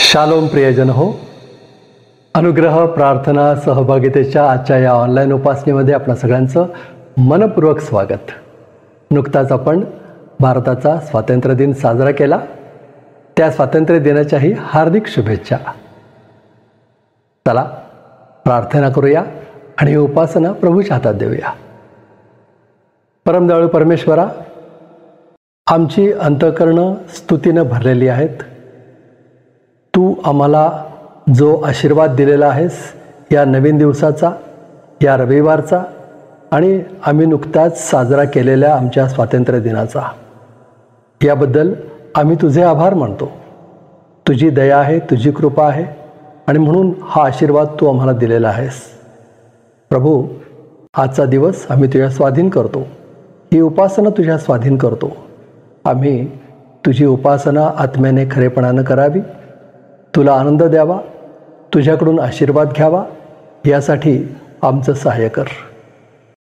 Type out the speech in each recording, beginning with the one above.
Shalom प्रियजन हो, अनुग्रह प्रार्थना सहभागितेच्या आजच्या या ऑनलाईन उपासनेमध्ये आपणा सगळ्यांचं मनपूर्वक स्वागत. नुकताच आपण भारताचा स्वातंत्र्य दिन साजरा केला. त्या स्वातंत्र्य दिनाच्याही हार्दिक शुभेच्छा. चला प्रार्थना करूया आणि उपासना प्रभूच्या हातात देऊया. परमदयाळू परमेश्वरा, आमची अंतःकरणं स्तुतीनं भरलेली आहेत. तू आम्हाला जो आशीर्वाद दिलेला आहेस या नवीन दिवसाचा, या रविवारचा आणि आम्ही नुकताच साजरा केलेल्या आमच्या स्वातंत्र्य दिनाचा, याबद्दल आम्ही तुझे आभार मानतो. तुझी दया आहे, तुझी कृपा आहे आणि म्हणून हा आशीर्वाद तू आम्हाला दिलेला आहेस. प्रभू, आजचा दिवस आम्ही तुझ्या स्वाधीन करतो. ही उपासना तुझ्या स्वाधीन करतो. आम्ही तुझी उपासना आत्म्याने खरेपणानं करावी, तुला आनंद द्यावा, तुझ्याकडून आशीर्वाद घ्यावा, यासाठी आमचं सहाय्य कर.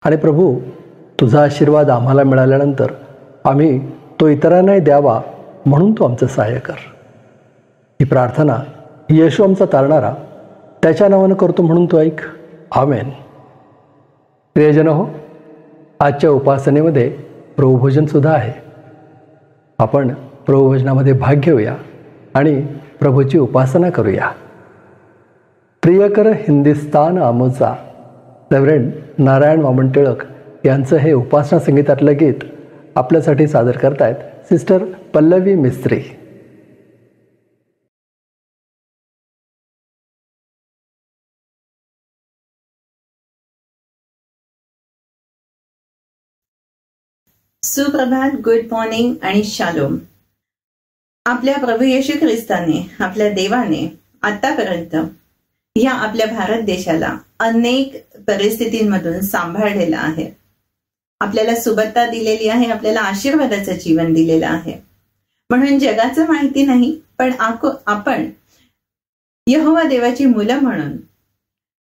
आणि प्रभू, तुझा आशीर्वाद आम्हाला मिळाल्यानंतर आम्ही तो इतरांनाही द्यावा, म्हणून तू आमचं सहाय्य कर. ही प्रार्थना येशू आमचा तारणारा त्याच्या नावानं करतो, म्हणून तू ऐक. आमेन. प्रियजन हो, आजच्या उपासनेमध्ये प्रभुभोजनसुद्धा आहे. आपण प्रभुभोजनामध्ये भाग घेऊया आणि प्रभूची उपासना करूया. प्रियकर हिंदुस्तान आमोचा रेव्हरंड नारायण वामन टिळक यांचं हे उपासना संगीतातलं गीत आपल्यासाठी सादर करतायत सिस्टर पल्लवी मिस्त्री. सुप्रभात, गुड मॉर्निंग आणि शालोम. आपल्या प्रभू येशू ख्रिस्ताने, आपल्या देवाने आतापर्यंत ह्या आपल्या भारत देशाला अनेक परिस्थितींमधून सांभाळलेला आहे. आपल्याला सुबत्ता दिलेली आहे, आपल्याला आशीर्वादाचं जीवन दिलेलं आहे. म्हणून जगाचं माहिती नाही, पण आपण यहोवा देवाची मुलं म्हणून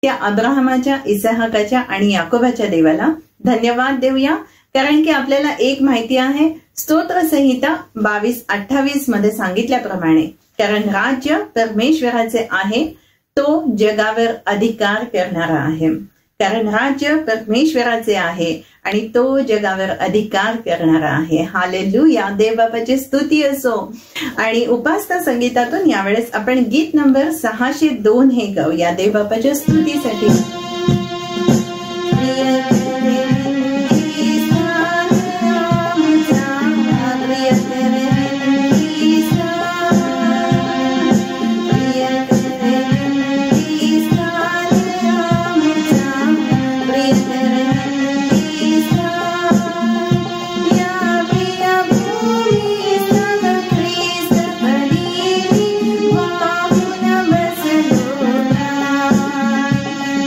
त्या अब्राहमाच्या, इसाहकाच्या आणि याकोबाच्या देवाला धन्यवाद देऊया. कारण की आपल्याला एक माहिती आहे, स्तोत्र संहिता 22:28 मध्ये सांगितल्याप्रमाणे, कारण राज्य परमेश्वराचे आहे, तो जगावर अधिकार करणारा आहे. कारण राज्य परमेश्वराचे आहे आणि तो जगावर अधिकार करणारा आहे. हालेलुया, देव बापाची स्तुती असो. आणि उपासना संगीतातून यावेळेस आपण गीत नंबर 602 हे गाऊया देव बापाच्या स्तुतीसाठी.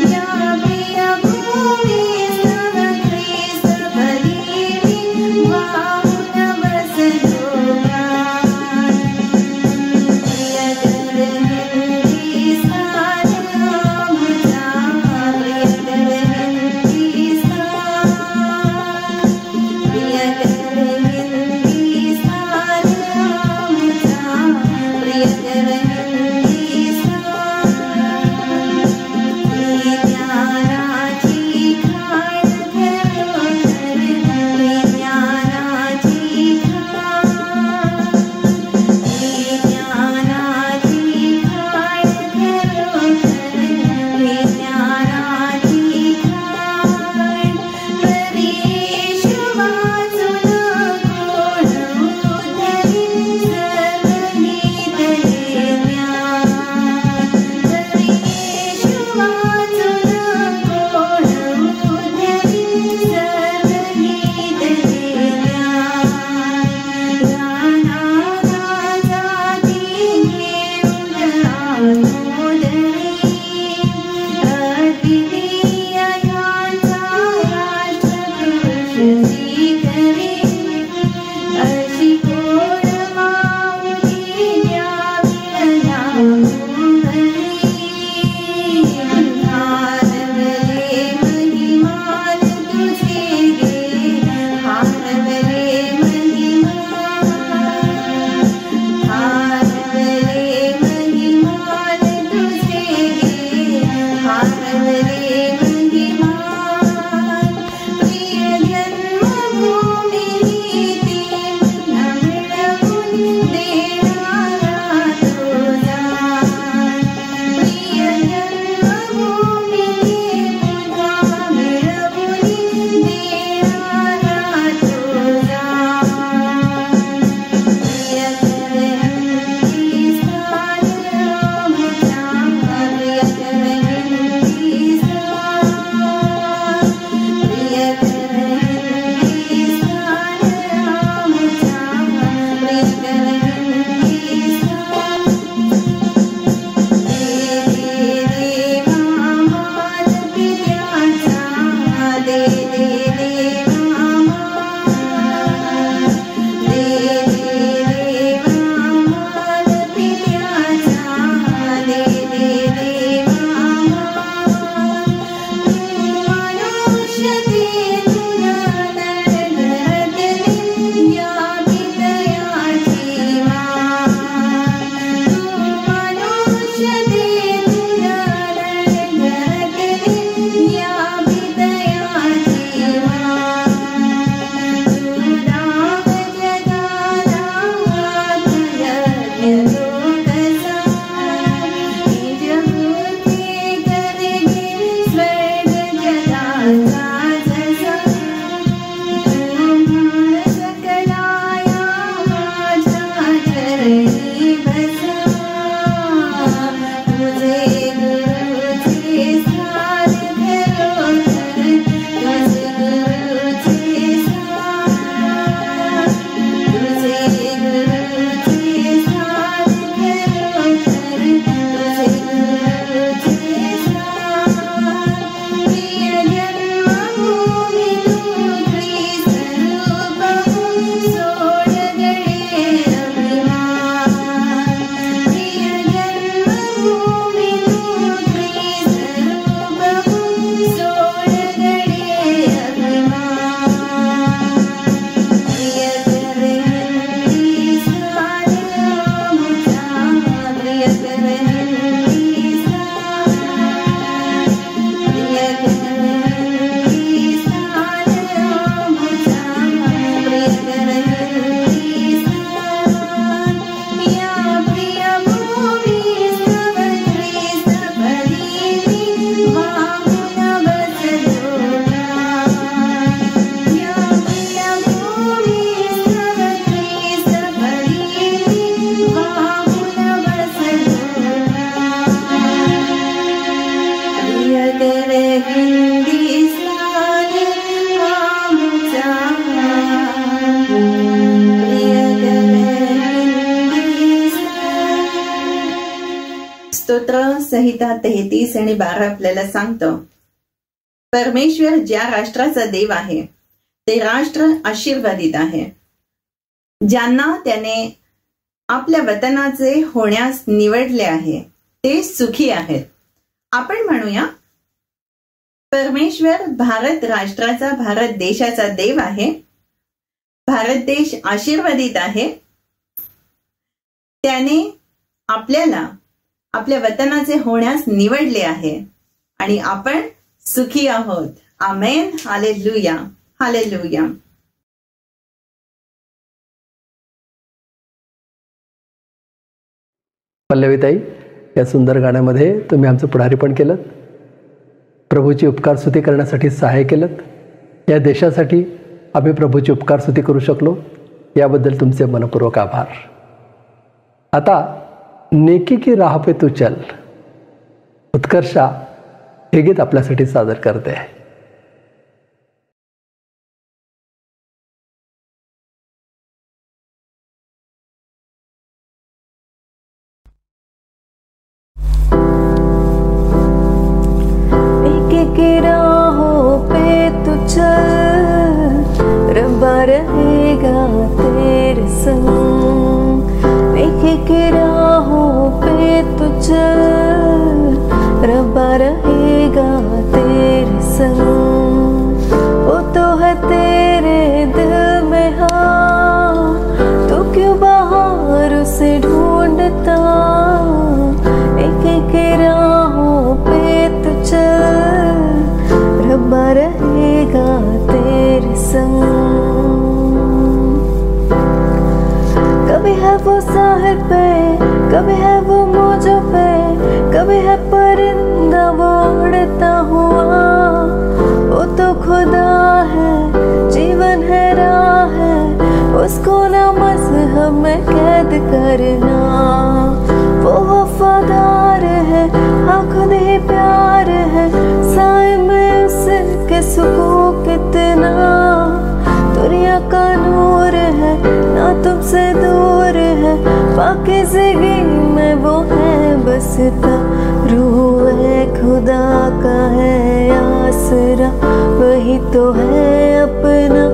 Yeah. संहिता 33 आणि 12 आपल्याला सांगतं, परमेश्वर ज्या राष्ट्राचा देव आहे ते राष्ट्र आशीर्वादित आहे, ज्यांना त्याने आपल्या वतनाचे होण्यास निवडले आहे ते सुखी आहेत. आपण म्हणूया, परमेश्वर भारत राष्ट्राचा, भारत देशाचा देव आहे. भारत देश आशीर्वादित आहे. त्याने आपल्याला आपल्या वतनाचे होण्यास निवडले आहे आणि आपण सुखी आहोत. आमेन. Hallelujah, hallelujah. पल्लवीताई, या सुंदर गाण्यामध्ये तुम्ही आमचं पुढारीपण केलं, प्रभूची उपकार स्तुती करण्यासाठी सहाय्य केलं. या देशासाठी आम्ही प्रभूची उपकार स्तुती करू शकलो, याबद्दल तुमचे मनपूर्वक आभार. आता नेकी की राह पे तू चल, उत्कर्षा हे गीत आपल्यासाठी सादर करते आहे. की राहों पे तू चल, रब्बा रहेगा तेरे संग. नेकी की राहों पे तू चल, रब्बा रहेगा तेरे संग. वो तो है तेरे दिल में, हाँ, तू क्यों बाहर उसे ढूंढता. नेकी की राहों पे तू चल, रब्बा रहेगा तेरे संग. कभी है वो साहिल पे, कभी है वो मौजों पे, कभी है परिंदा वो उड़ता हुआ. वो तो खुदा है, जीवन है, राह है, उसको ना मज़हब में कैद करना. वो वफादार है, हाँ खुद ही प्यार है, साए में उसके सुकून कितना. दुनिया का नूर है, ना तुमसे दूर है, पाकीज़गी में वो है बसता. रूह है खुदा का है आसरा, वही तो है अपना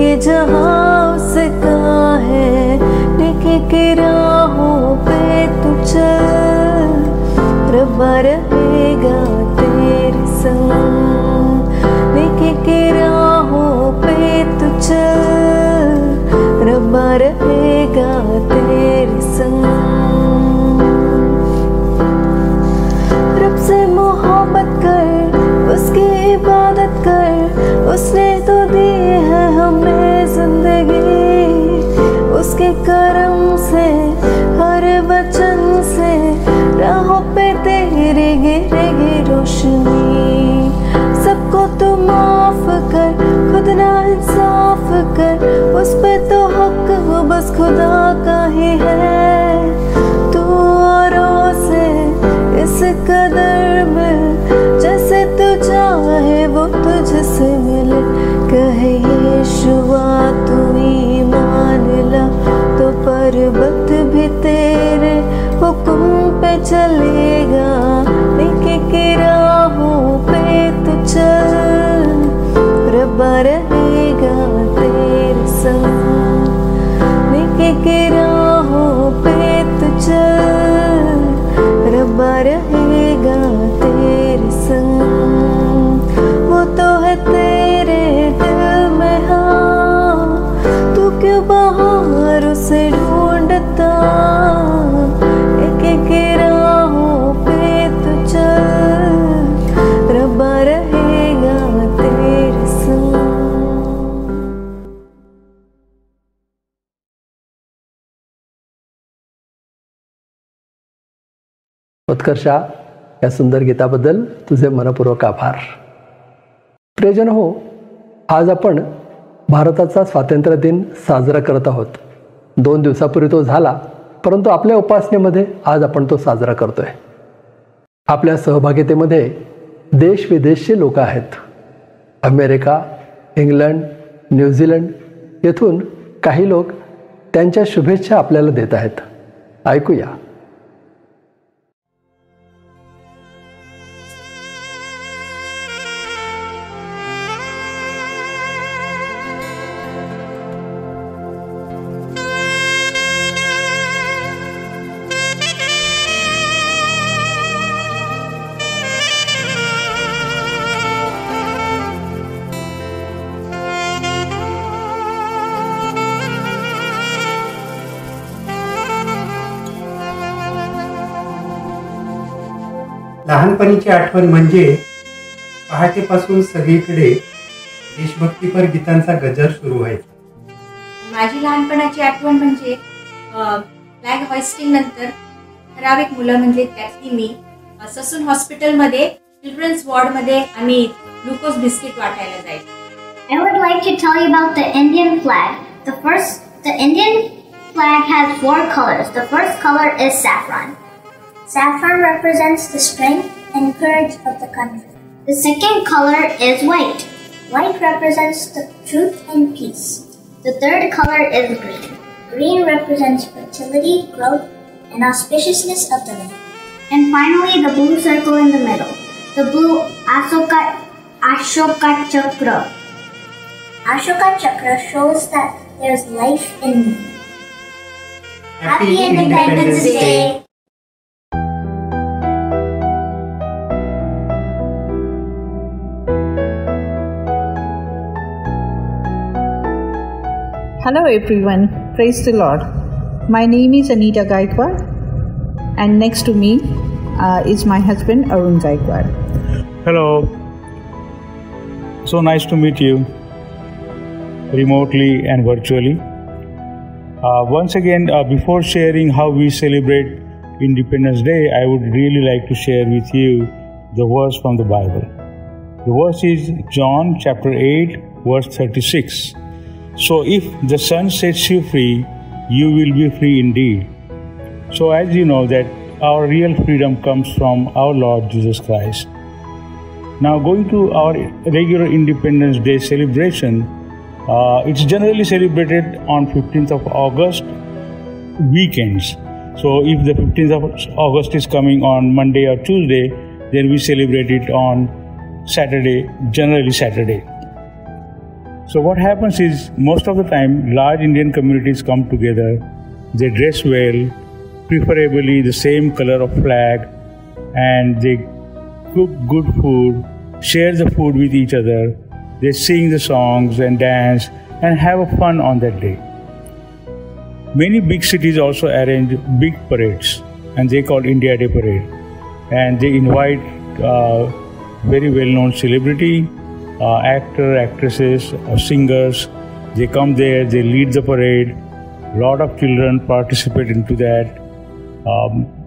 ये जहां उसका है. नेकी की राहों पे तू चल, रब्बा रहेगा तेरे संग. नेकी की राहों पे तू चल, रब्बा रहेगा तेरे संग. रब से मोहब्बत कर, उसकी इबादत कर, उसने तो दी है हमें जिंदगी. उसके करम से, हर वचन से, राहों पे तेरी गिरेगी रोशनी. सबको तू माफ कर, खुद ना इंसाफ कर, उस पे तो हक हो बस खुदा का ही है. तू औरों से इस कदर मिल, जैसे तू चाहे वो तुझसे मिले. कहे यीशुआ तू ईमान ला, तो पर्वत भी तेरे हुक्म पे चलेगा. नेकी की राहों पे तू चल, रब्बा रहेगा तेरे संग. नेकी की राहों पे तू चल, रब्बा रहेगा तेरे संग. वो तो है तेरे दिल में, हाँ, तू क्यों बाहर उसे ढूंढता. एक राहों पे तू चल, रब्बा रहेगा तेरे संग. उत्कर्षा, या सुंदर गीताबद्दल तुझे मनपूर्वक आभार. प्रियजन हो, आज आपण भारताचा स्वातंत्र्य दिन साजरा करत आहोत. 2 दिवसापूर्वी तो झाला, परंतु आपल्या उपासनेमध्ये आज आपण तो साजरा करतोय. आपल्या सहभागितेमध्ये देश विदेशचे लोक आहेत. अमेरिका, इंग्लंड, न्यूझीलंड येथून काही लोक त्यांच्या शुभेच्छा आपल्याला देत आहेत. ऐकूया. लहानपणीची आठवण म्हणजे पहाटेपासून सगळीकडे देशभक्तीपर गीतांचा गजर सुरू व्हायचा. माझी लहानपणाची आठवण म्हणजे फ्लॅग हॉइस्टिंग नंतर ठराविक मुलं म्हणजे त्यातली मी ससून हॉस्पिटलमध्ये चिल्ड्रन्स वॉर्डमध्ये आम्ही ग्लुकोज बिस्किट वाटायला जायचो. I would like to tell you about the Indian flag. The Indian flag has 4 colors. The first color is saffron. Saffron represents the strength and courage of the country. The second color is white. White represents the truth and peace. The third color is green. Green represents fertility, growth, and auspiciousness of the land. And finally, the blue circle in the middle. The blue Ashoka Chakra. Ashoka Chakra shows that there's life in me. Happy Independence Day! Hello everyone, praise the Lord. My name is Anita Gaikwad and next to me is my husband Arun Gaikwad. Hello, so nice to meet you remotely and virtually. Once again, before sharing how we celebrate Independence Day, I would really like to share with you the verse from the Bible. The verse is John chapter 8 verse 36. So if the Son sets you free, you will be free indeed. So as you know that our real freedom comes from our Lord Jesus Christ. Now going to our regular Independence Day celebration, it's generally celebrated on 15th of August weekends. So if the 15th of August is coming on Monday or Tuesday, then we celebrate it on Saturday, generally Saturday. So what happens is most of the time large Indian communities come together, they dress well, preferably the same color of flag, and they cook good food, share the food with each other, they sing the songs and dance and have a fun on that day. Many big cities also arrange big parades and they call India Day Parade, and they invite very well-known celebrity, actor, actresses, or singers. They come there, they lead the parade. A lot of children participate into that.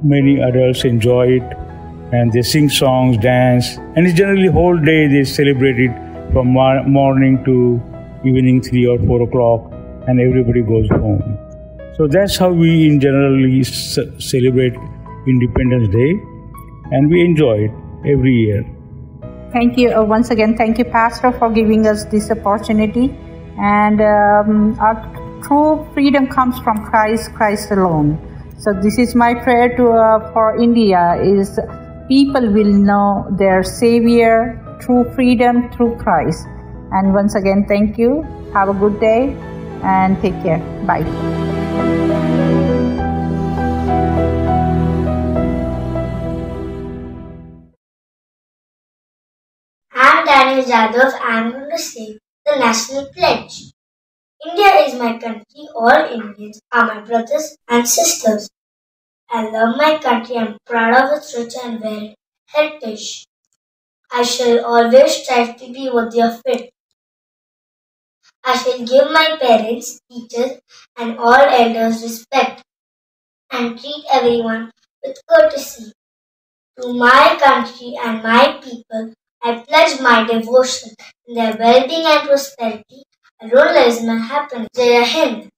Many adults enjoy it, and they sing songs, dance, and it's generally whole day they celebrate it from morning to evening 3 or 4 o'clock, and everybody goes home. So that's how we in generally celebrate Independence Day, and we enjoy it every year. Thank you once again. Thank you, Pastor, for giving us this opportunity. And our true freedom comes from Christ alone. So this is my prayer for India: is people will know their Savior, true freedom through Christ. And once again, thank you. Have a good day and take care. Bye. I'm Daniel Jadhav. I'm going to say the national pledge. India is my country. All Indians are my brothers and sisters. I love my country. I'm proud of its rich and varied heritage. I shall always strive to be worthy of it. I shall give my parents, teachers, and all elders respect and treat everyone with courtesy. To my country and my people, I pledge my devotion in their well-being and prosperity. Alone lies my happiness. Jai Hind.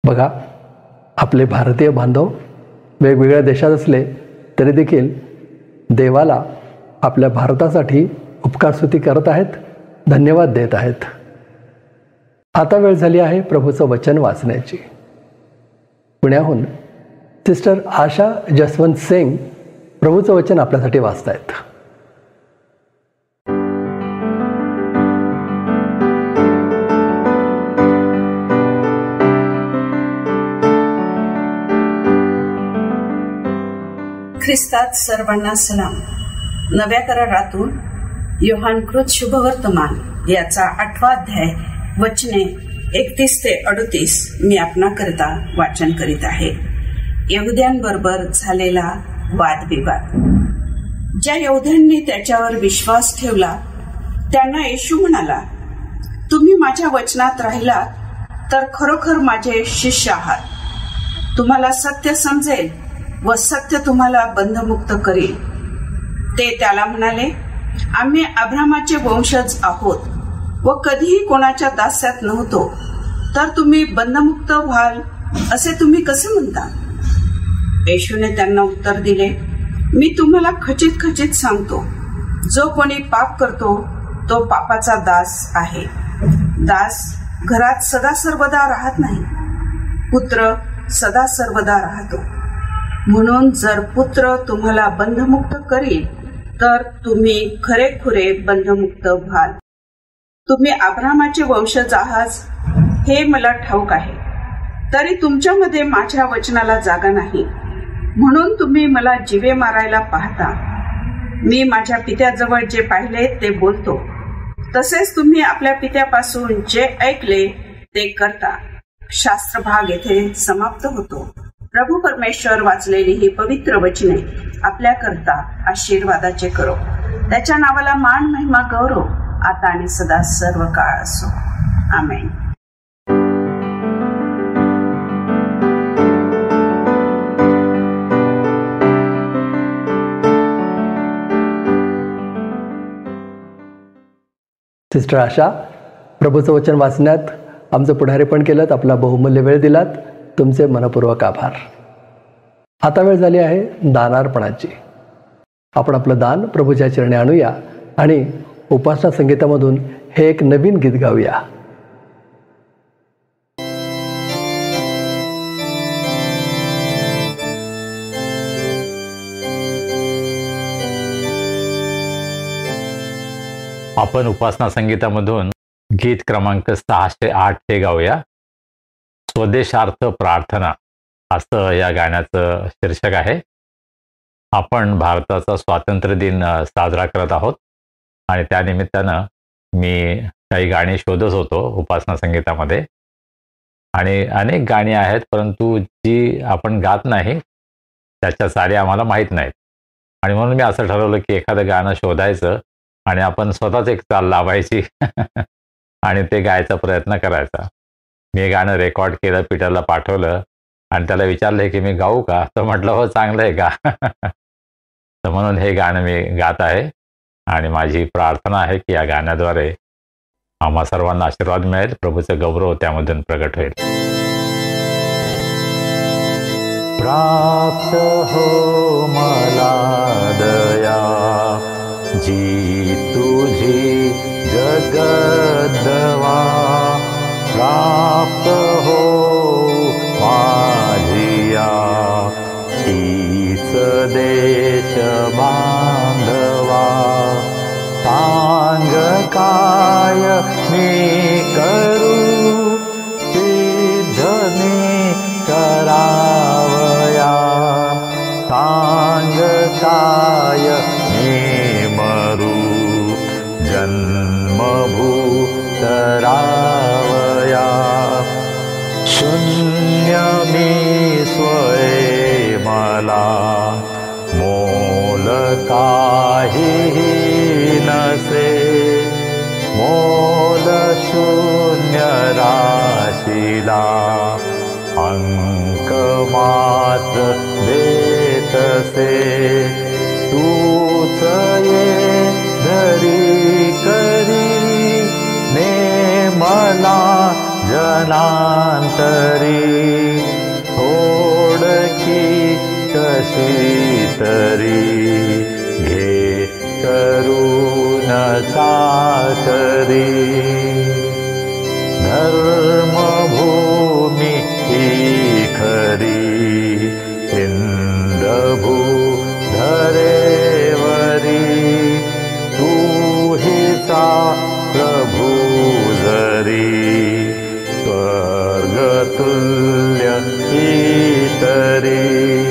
बघा, आपले भारतीय बांधव वेगवेगळ्या देशात असले तरी देखील देवाला आपल्या भारतासाठी उपकारस्तुती करत आहेत, धन्यवाद देत आहेत. आता वेळ झाली आहे प्रभूचं वचन वाचण्याची. पुण्याहून सिस्टर आशा जसवंत सिंग प्रभूचं वचन आपल्यासाठी वाचतायत. ख्रिस्तात सर्वांना सलाम. नव्या करारातून योहानकृत शुभवर्तमान याचा 8वा अध्याय वचने 31 ते 38 मी आपणाकरता वाचन करीत आहे. यहुद्यांबरोबर झालेला वादविवाद. ज्या यहुद्यांनी त्याच्यावर विश्वास ठेवला त्यांना येशू म्हणाला, तुम्ही माझ्या वचनात राहिला तर खरोखर माझे शिष्य आहात. तुम्हाला सत्य समजेल व सत्य तुम्हाला बंधमुक्त करेल. ते त्याला म्हणाले, आम्ही अब्रामाचे वंशज आहोत व कधीही कोणाच्या दास्यात नव्हतो, तर तुम्ही बंधमुक्त व्हाल असे तुम्ही कसे म्हणता? येशूने त्यांना उत्तर दिले, मी तुम्हाला खचित खचित सांगतो, जो कोणी पाप करतो तो पापाचा दास आहे. दास घरात सदा सर्वदा राहत नाही, पुत्र सदा सर्वदा राहतो. म्हणून जर पुत्र तुम्हाला बंधमुक्त करील तर तुम्ही खरेखुरे बंधमुक्त व्हाल. तुम्ही अब्रामाचे वंशज आहात हे मला ठाऊक आहे, तरी तुमच्यामध्ये माझ्या वचनाला जागा नाही, म्हणून तुम्ही मला जीवे मारायला पाहता. मी माझ्या पित्याजवळ जे पाहिले ते बोलतो, तसेच तुम्ही आपल्या पित्यापासून जे ऐकले ते करता. शास्त्र भाग येथे समाप्त होतो. प्रभू परमेश्वर वाचलेली ही पवित्र वचने आपल्याकरता आशीर्वादाचे करो. त्याच्या नावाला मान महिमा गौरव आता आणि सदा सर्व काळ असो. आमेन. सिस्टर आशा, प्रभूचं वचन वाचण्यात आमचं पुढारीपण केलं, आपला बहुमूल्य वेळ दिलात, तुमचे मनपूर्वक आभार. आता वेळ झाली आहे दानार्पणाची. आपण आपलं दान प्रभूच्या चरणी आणूया आणि उपासना संगीतामधून हे एक नवीन गीत गाऊया. आपण उपासना संगीतामधून गीत क्रमांक 608 हे गाऊया. स्वदेशार्थ प्रार्थना असं या गाण्याचं शीर्षक आहे. आपण भारताचा स्वातंत्र्य दिन साजरा करत आहोत आणि त्यानिमित्तानं मी काही गाणी शोधत होतो उपासना संगीतामध्ये आणि अनेक गाणी आहेत, परंतु जी आपण गात नाही त्याच्या चाली आम्हाला माहीत नाहीत आणि म्हणून मी असं ठरवलं की एखादं गाणं शोधायचं आणि आपण स्वतःच एक चाल लावायची आणि ते गायचा प्रयत्न करायचा. मी हे गाणं रेकॉर्ड केलं, पीटरला पाठवलं आणि त्याला विचारलं की मी गाऊ का? तर म्हटलं हो, चांगलं आहे गा. तर म्हणून हे गाणं मी गात आहे आणि माझी प्रार्थना आहे की या गाण्याद्वारे आम्हा सर्वांना आशीर्वाद मिळेल, प्रभूचं गौरव त्यामधून प्रगट होईल. प्राप्त हो मला दया, जी तुझी जगदवा. प्राप्त हो माझिया, तीच देश बांधवा. सांग काय मी करू, सिद्ध मी करावया. सांग काय मी मरू, जन्मभूत रावया. शून्य मी स्वय मला, मोल काहीही नसे. मोल शून्य राशीला, अंक मात्र देतसे. तूच ये धरी करी, ने मला जनांतरी. थोडकी कशी तरी घे करून दीन साकरी धर्मभूमी ही खरी इंदभू धरेवरी तू हिचा प्रभू जरी स्वर्गतुल्य इतरी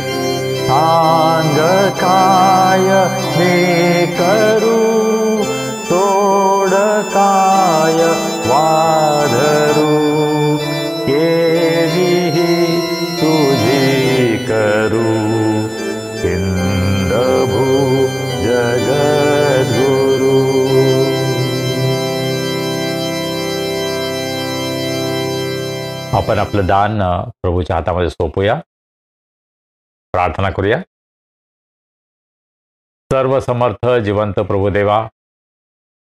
सांग काय मी करू सोड काय वाधरू केली तुझी करू इंदभू जगद्गुरु. आपण आपलं दान प्रभूच्या हातामध्ये सोपूया. प्रार्थना करूया. सर्व समर्थ जिवंत प्रभुदेवा,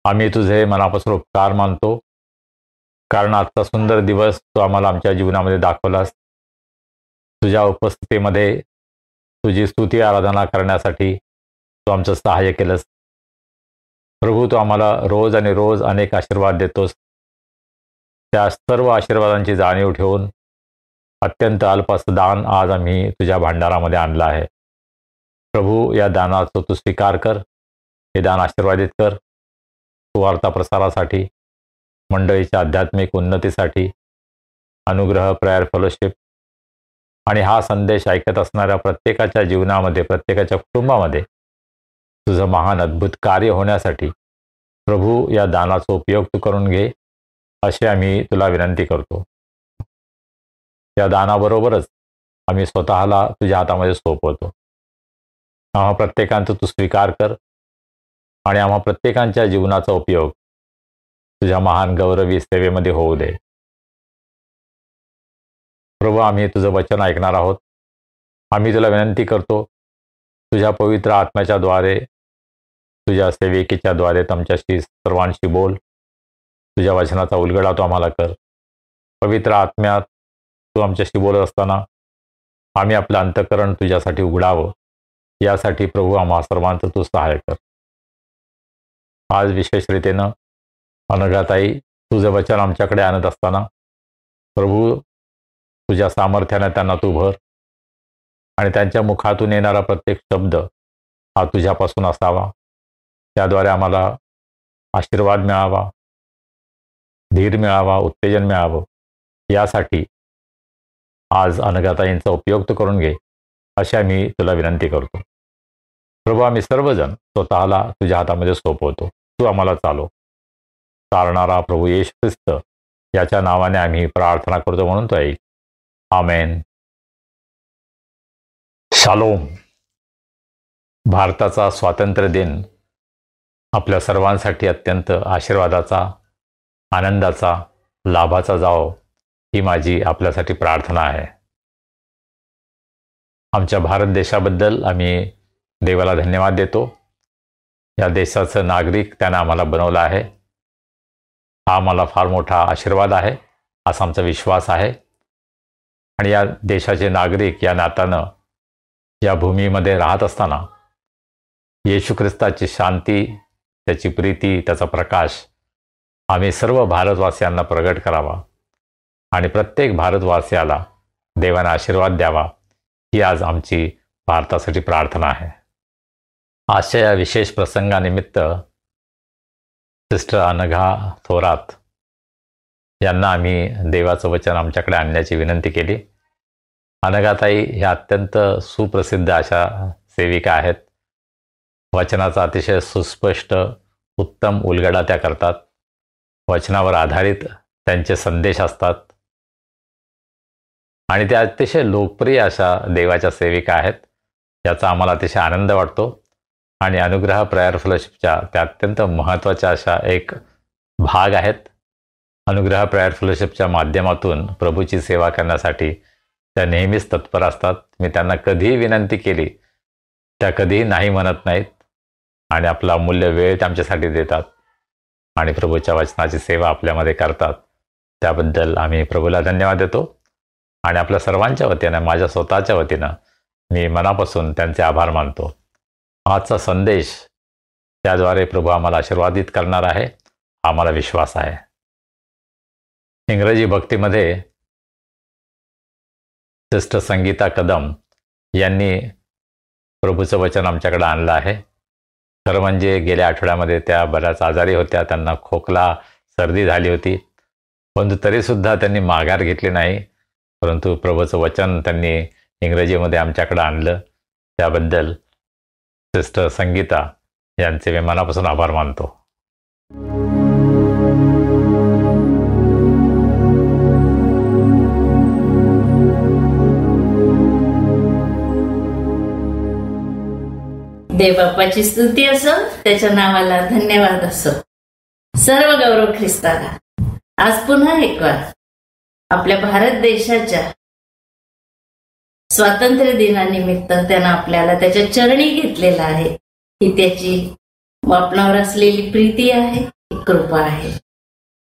आम्ही तुझे मनापासून उपकार मानतो, कारण आजचा सुंदर दिवस तू आम्हाला आमच्या जीवनामध्ये दाखवलास. तुझ्या उपस्थितीमध्ये तुझी स्तुती आराधना करण्यासाठी तू आमचं सहाय्य केलंस. प्रभू, तू आम्हाला रोज आणि रोज अनेक आशीर्वाद देतोस. त्या सर्व आशीर्वादांची जाणीव ठेवून अत्यंत अल्पसं दान आज आम्ही तुझ्या भांडारामध्ये आणलं आहे. प्रभू, या दानाचा तू स्वीकार कर. हे दान आशीर्वादित कर. सुवार्ता प्रसारासाठी, मंडळीच्या आध्यात्मिक उन्नतीसाठी, अनुग्रह प्रेयर फेलोशिप आणि हा संदेश ऐकत असणाऱ्या प्रत्येकाच्या जीवनामध्ये, प्रत्येकाच्या कुटुंबामध्ये तुझं महान अद्भुत कार्य होण्यासाठी प्रभू, या दानाचा उपयोग तू करून घे, अशी आम्ही तुला विनंती करतो. या दानाबरोबरच आम्ही स्वतःला तुझ्या हातामध्ये सोपवतो. आम्हा प्रत्येकांचा तू स्वीकार कर आणि आम्हा प्रत्येकांच्या जीवनाचा उपयोग तुझ्या महान गौरवी सेवेमध्ये होऊ दे. प्रभू, आम्ही तुझं वचन ऐकणार आहोत. आम्ही तुला विनंती करतो, तुझ्या पवित्र आत्म्याच्या द्वारे, तुझ्या सेविकेच्या द्वारे आमच्याशी सर्वांशी बोल. तुझ्या वचनाचा उलगडा तू आम्हाला कर. पवित्र आत्म्यात तू आमच्याशी बोलत असताना आम्ही आपलं अंतःकरण तुझ्यासाठी उघडावं, यासाठी प्रभू आम्हा सर्वांचं तू सहाय्य कर. आज विशेष रीतीनं अनघाताई तुझं वचन आमच्याकडे आणत असताना प्रभू, तुझ्या सामर्थ्याने त्यांना तू भर आणि त्यांच्या मुखातून येणारा प्रत्येक शब्द हा तुझ्यापासून असावा. त्याद्वारे आम्हाला आशीर्वाद मिळावा, धीर मिळावा, उत्तेजन मिळावं, यासाठी आज अनघाताईंचा उपयोग तू करून घे, अशी आम्ही तुला विनंती करतो. प्रभू, आम्ही सर्वजण स्वतःला तुझ्या हातामध्ये सोपवतो. तू आम्हाला चालव. चालणारा प्रभू येशू ख्रिस्त याच्या नावाने आम्ही प्रार्थना करतो, म्हणून तो ऐक. आमेन. शालोम. भारताचा स्वातंत्र्य दिन आपल्या सर्वांसाठी अत्यंत आशीर्वादाचा, आनंदाचा, लाभाचा जावो, ही माझी आपल्यासाठी प्रार्थना आहे. आमच्या भारत देशाबद्दल आम्ही देवाला धन्यवाद देतो. या देशाचं नागरिक त्यानं आम्हाला बनवलं आहे. हा आम्हाला फार मोठा आशीर्वाद आहे, असा आमचा विश्वास आहे. आणि या देशाचे नागरिक या नात्यानं या भूमीमध्ये राहत असताना येशू ख्रिस्ताची शांती, त्याची प्रीती, त्याचा प्रकाश आम्ही सर्व भारतवासियांना प्रगट करावा आणि प्रत्येक भारतवासियाला देवाने आशीर्वाद द्यावा, ही आज आमची भारतासाठी प्रार्थना आहे. आजच्या या विशेष प्रसंगानिमित्त सिस्टर अनघा थोरात यांना आम्ही देवाचं वचन आमच्याकडे आणण्याची विनंती केली. अनघाताई ह्या अत्यंत सुप्रसिद्ध अशा सेविका आहेत. वचनाचा अतिशय सुस्पष्ट, उत्तम उलगडा त्या करतात. वचनावर आधारित त्यांचे संदेश असतात आणि त्या अतिशय लोकप्रिय अशा देवाच्या सेविका आहेत. याचा आम्हाला अतिशय आनंद वाटतो. आणि अनुग्रह प्रेयर फेलोशिपच्या त्या अत्यंत महत्त्वाच्या अशा एक भाग आहेत. अनुग्रह प्रेयर फेलोशिपच्या माध्यमातून प्रभूची सेवा करण्यासाठी त्या नेहमीच तत्पर असतात. मी त्यांना कधीही विनंती केली, त्या कधीही नाही म्हणत नाहीत आणि आपला अमूल्य वेळ त्या आमच्यासाठी देतात आणि प्रभूच्या वचनाची सेवा आपल्यामध्ये करतात. त्याबद्दल आम्ही प्रभूला धन्यवाद देतो आणि आपल्या सर्वांच्या वतीनं, माझ्या स्वतःच्या वतीनं मी मनापासून त्यांचे आभार मानतो. आजचा संदेश त्याद्वारे प्रभू आम्हाला आशीर्वादित करणार आहे, आम्हाला विश्वास आहे. इंग्रजी भक्तीमध्ये सिस्टर संगीता कदम यांनी प्रभूचं वचन आमच्याकडे आणलं आहे. खरं म्हणजे गेल्या आठवड्यामध्ये त्या बऱ्याच आजारी होत्या, त्यांना खोकला सर्दी झाली होती, परंतु तरीसुद्धा त्यांनी माघार घेतली नाही. परंतु प्रभूचं वचन त्यांनी इंग्रजीमध्ये आमच्याकडे आणलं. त्याबद्दल सिस्टर संगीता यांचे मी मनापासून आभार मानतो. देवबापाची स्तुती असो, त्याच्या नावाला धन्यवाद असो. सर्व गौरव ख्रिस्ताला. आज पुन्हा एक वार आपल्या भारत देशाच्या स्वातंत्र्य दिनानिमित्त त्यानं आपल्याला त्याच्या चरणी घेतलेला आहे. ही त्याची आपणावर असलेली प्रीती आहे, ही कृपा आहे.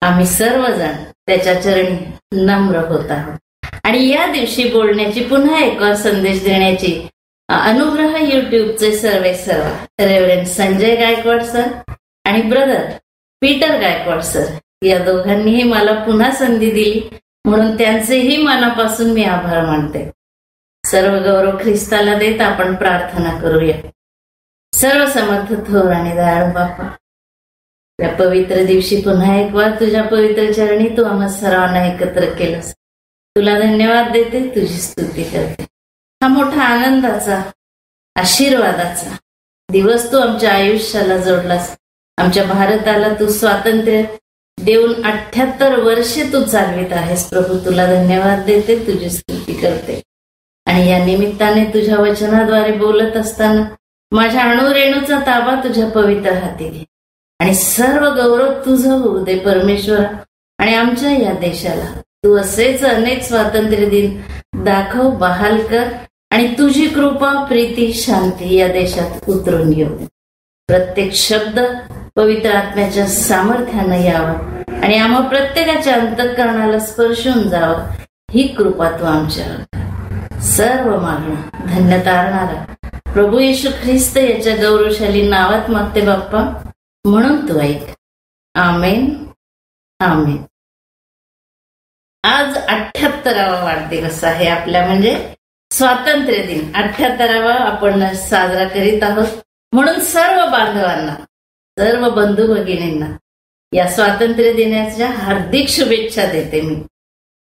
आम्ही सर्वजण त्याच्या चरणी नम्र होत आहोत. आणि या दिवशी बोलण्याची, पुन्हा एक वार संदेश देण्याची अनुग्रह युट्यूबचे सर्व रेव्हरंड संजय गायकवाड सर आणि ब्रदर पीटर गायकवाड सर या दोघांनीही मला पुन्हा संधी दिली, म्हणून त्यांचेही मनापासून मी आभार मानते. सर्व गौरव ख्रिस्ताला देत आपण प्रार्थना करूया. सर्व समर्थ थोर आणि दयाळू बापा, या पवित्र दिवशी पुन्हा एक वार तुझ्या पवित्र चरणी तू आम्हा सर्वांना एकत्र केलंस. तुला धन्यवाद देते, तुझी स्तुती करते. हा मोठा आनंदाचा, आशीर्वादाचा दिवस तू आमच्या आयुष्याला जोडलास. आमच्या भारताला तू स्वातंत्र्य देऊन 78 वर्षे तू चालवित आहेस. प्रभू तुला धन्यवाद देते, तुझी स्तुती करते. आणि या निमित्ताने तुझ्या वचनाद्वारे बोलत असताना माझ्या अणुरेणूचा ताबा तुझ्या पवित्र हाती घे आणि सर्व गौरव तुझं होऊ दे परमेश्वरा. आणि आमच्या या देशाला तू असेच अनेक स्वातंत्र्य दिन दाखव, बहाल कर आणि तुझी कृपा, प्रीती, शांती या देशात उतरून येऊ दे. प्रत्येक शब्द पवित्र आत्म्याच्या सामर्थ्यानं यावा आणि आम्हा प्रत्येकाच्या अंतःकरणाला स्पर्शून जावं. ही कृपा तू आमच्यावर. सर्व मागणं धन्य तारणारा प्रभू येशू ख्रिस्त याच्या गौरवशाली नावात मागते बाप्पा, म्हणून तू ऐक. आमेन, आमेन. आज 78वा वाढदिवस आहे आपल्या, म्हणजे स्वातंत्र्य दिन 78वा आपण साजरा करीत आहोत. म्हणून सर्व बांधवांना, सर्व बंधू भगिनींना या स्वातंत्र्य दिनाच्या हार्दिक शुभेच्छा देते मी,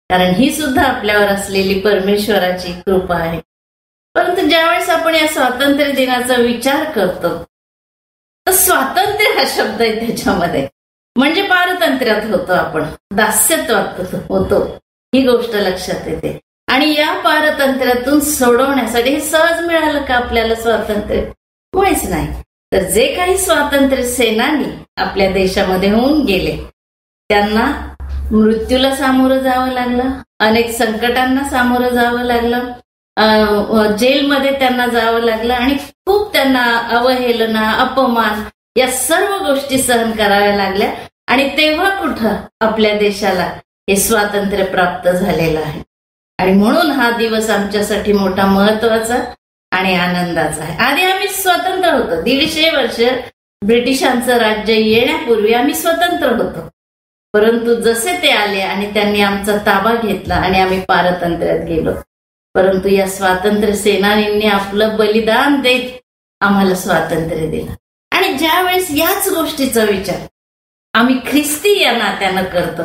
कारण ही सुद्धा आपल्यावर असलेली परमेश्वराची कृपा आहे. परंतु ज्यावेळेस आपण या स्वातंत्र्य दिनाचा विचार करतो तर स्वातंत्र्य हा शब्द आहे त्याच्यामध्ये, म्हणजे पारतंत्र्यात होतो आपण, दास्यत्वात होतो, ही गोष्ट लक्षात येते. आणि या पारतंत्र्यातून सोडवण्यासाठी हे सहज मिळालं का आपल्याला स्वातंत्र्य? मुळेच नाही. तर जे काही स्वातंत्र्य सेनानी आपल्या देशामध्ये होऊन गेले त्यांना मृत्यूला सामोरं जावं लागलं, अनेक संकटांना सामोरं जावं लागलं, जेलमध्ये त्यांना जावं लागलं आणि खूप त्यांना अवहेलना, अपमान या सर्व गोष्टी सहन कराव्या लागल्या. आणि तेव्हा कुठं आपल्या देशाला हे स्वातंत्र्य प्राप्त झालेलं आहे. आणि म्हणून हा दिवस आमच्यासाठी मोठा महत्वाचा आणि आनंदाचा आहे. आधी आम्ही स्वतंत्र होतो. 150 वर्ष ब्रिटिशांचं राज्य येण्यापूर्वी आम्ही स्वतंत्र होतो. परंतु जसे ते आले आणि त्यांनी आमचा ताबा घेतला आणि आम्ही पारतंत्र्यात गेलो. परंतु या स्वातंत्र्य सेनानींनी आपलं बलिदान देत आम्हाला स्वातंत्र्य दिलं. आणि ज्यावेळेस याच गोष्टीचा विचार आम्ही ख्रिस्ती या नात्यानं करतो,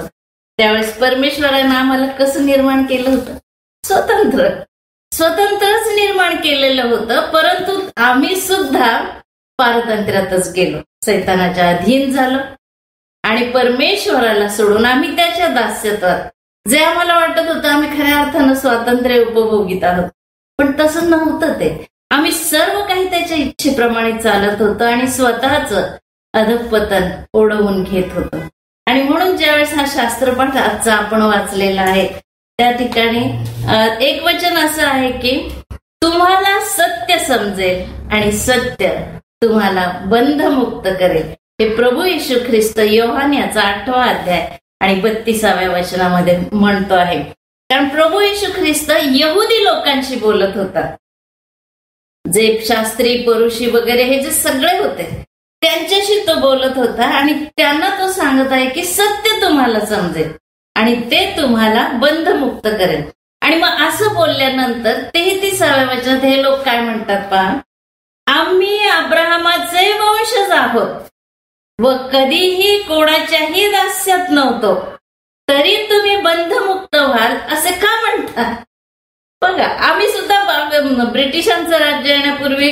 त्यावेळेस परमेश्वरानं आम्हाला कसं निर्माण केलं होतं? स्वतंत्रच निर्माण केलेलं होतं. परंतु आम्ही सुद्धा पारतंत्र्यातच गेलो, सैतानाच्या अधीन झालो आणि परमेश्वराला सोडून आम्ही त्याच्या दास्यत्वात, जे आम्हाला वाटत होतं आम्ही खऱ्या अर्थानं स्वातंत्र्य उपभोगीत आहोत, पण तसं नव्हतं ते. आम्ही सर्व काही त्याच्या इच्छेप्रमाणे चालत होतो आणि स्वतःच अधःपतन ओढवून घेत होतो. आणि म्हणून ज्यावेळेस हा शास्त्रपाठ आजचा आपण वाचलेला आहे त्या ठिकाणी एक वचन असं आहे की तुम्हाला सत्य समजेल आणि सत्य तुम्हाला बंधमुक्त करेल. हे प्रभू येशू ख्रिस्त योहान याचा 8वा अध्याय आणि 32व्या वचनामध्ये म्हणतो आहे. कारण प्रभू येशू ख्रिस्त यहुदी लोकांशी बोलत होता. जे शास्त्री, परुषी वगैरे हे जे सगळे होते त्यांच्याशी तो बोलत होता आणि त्यांना तो सांगत आहे की सत्य तुम्हाला समजेल आणि ते तुम्हाला बंधमुक्त करेल. आणि मग असं बोलल्यानंतर 33व्या वचनात हे लोक काय म्हणतात पहा, आम्ही अब्राहमाचे वंशज आहोत व कधीही कोणाच्याही दास्यात नव्हतो, तरी तुम्ही बंधमुक्त व्हाल असे का म्हणता? बघा, आम्ही सुद्धा ब्रिटिशांचं राज्य येण्यापूर्वी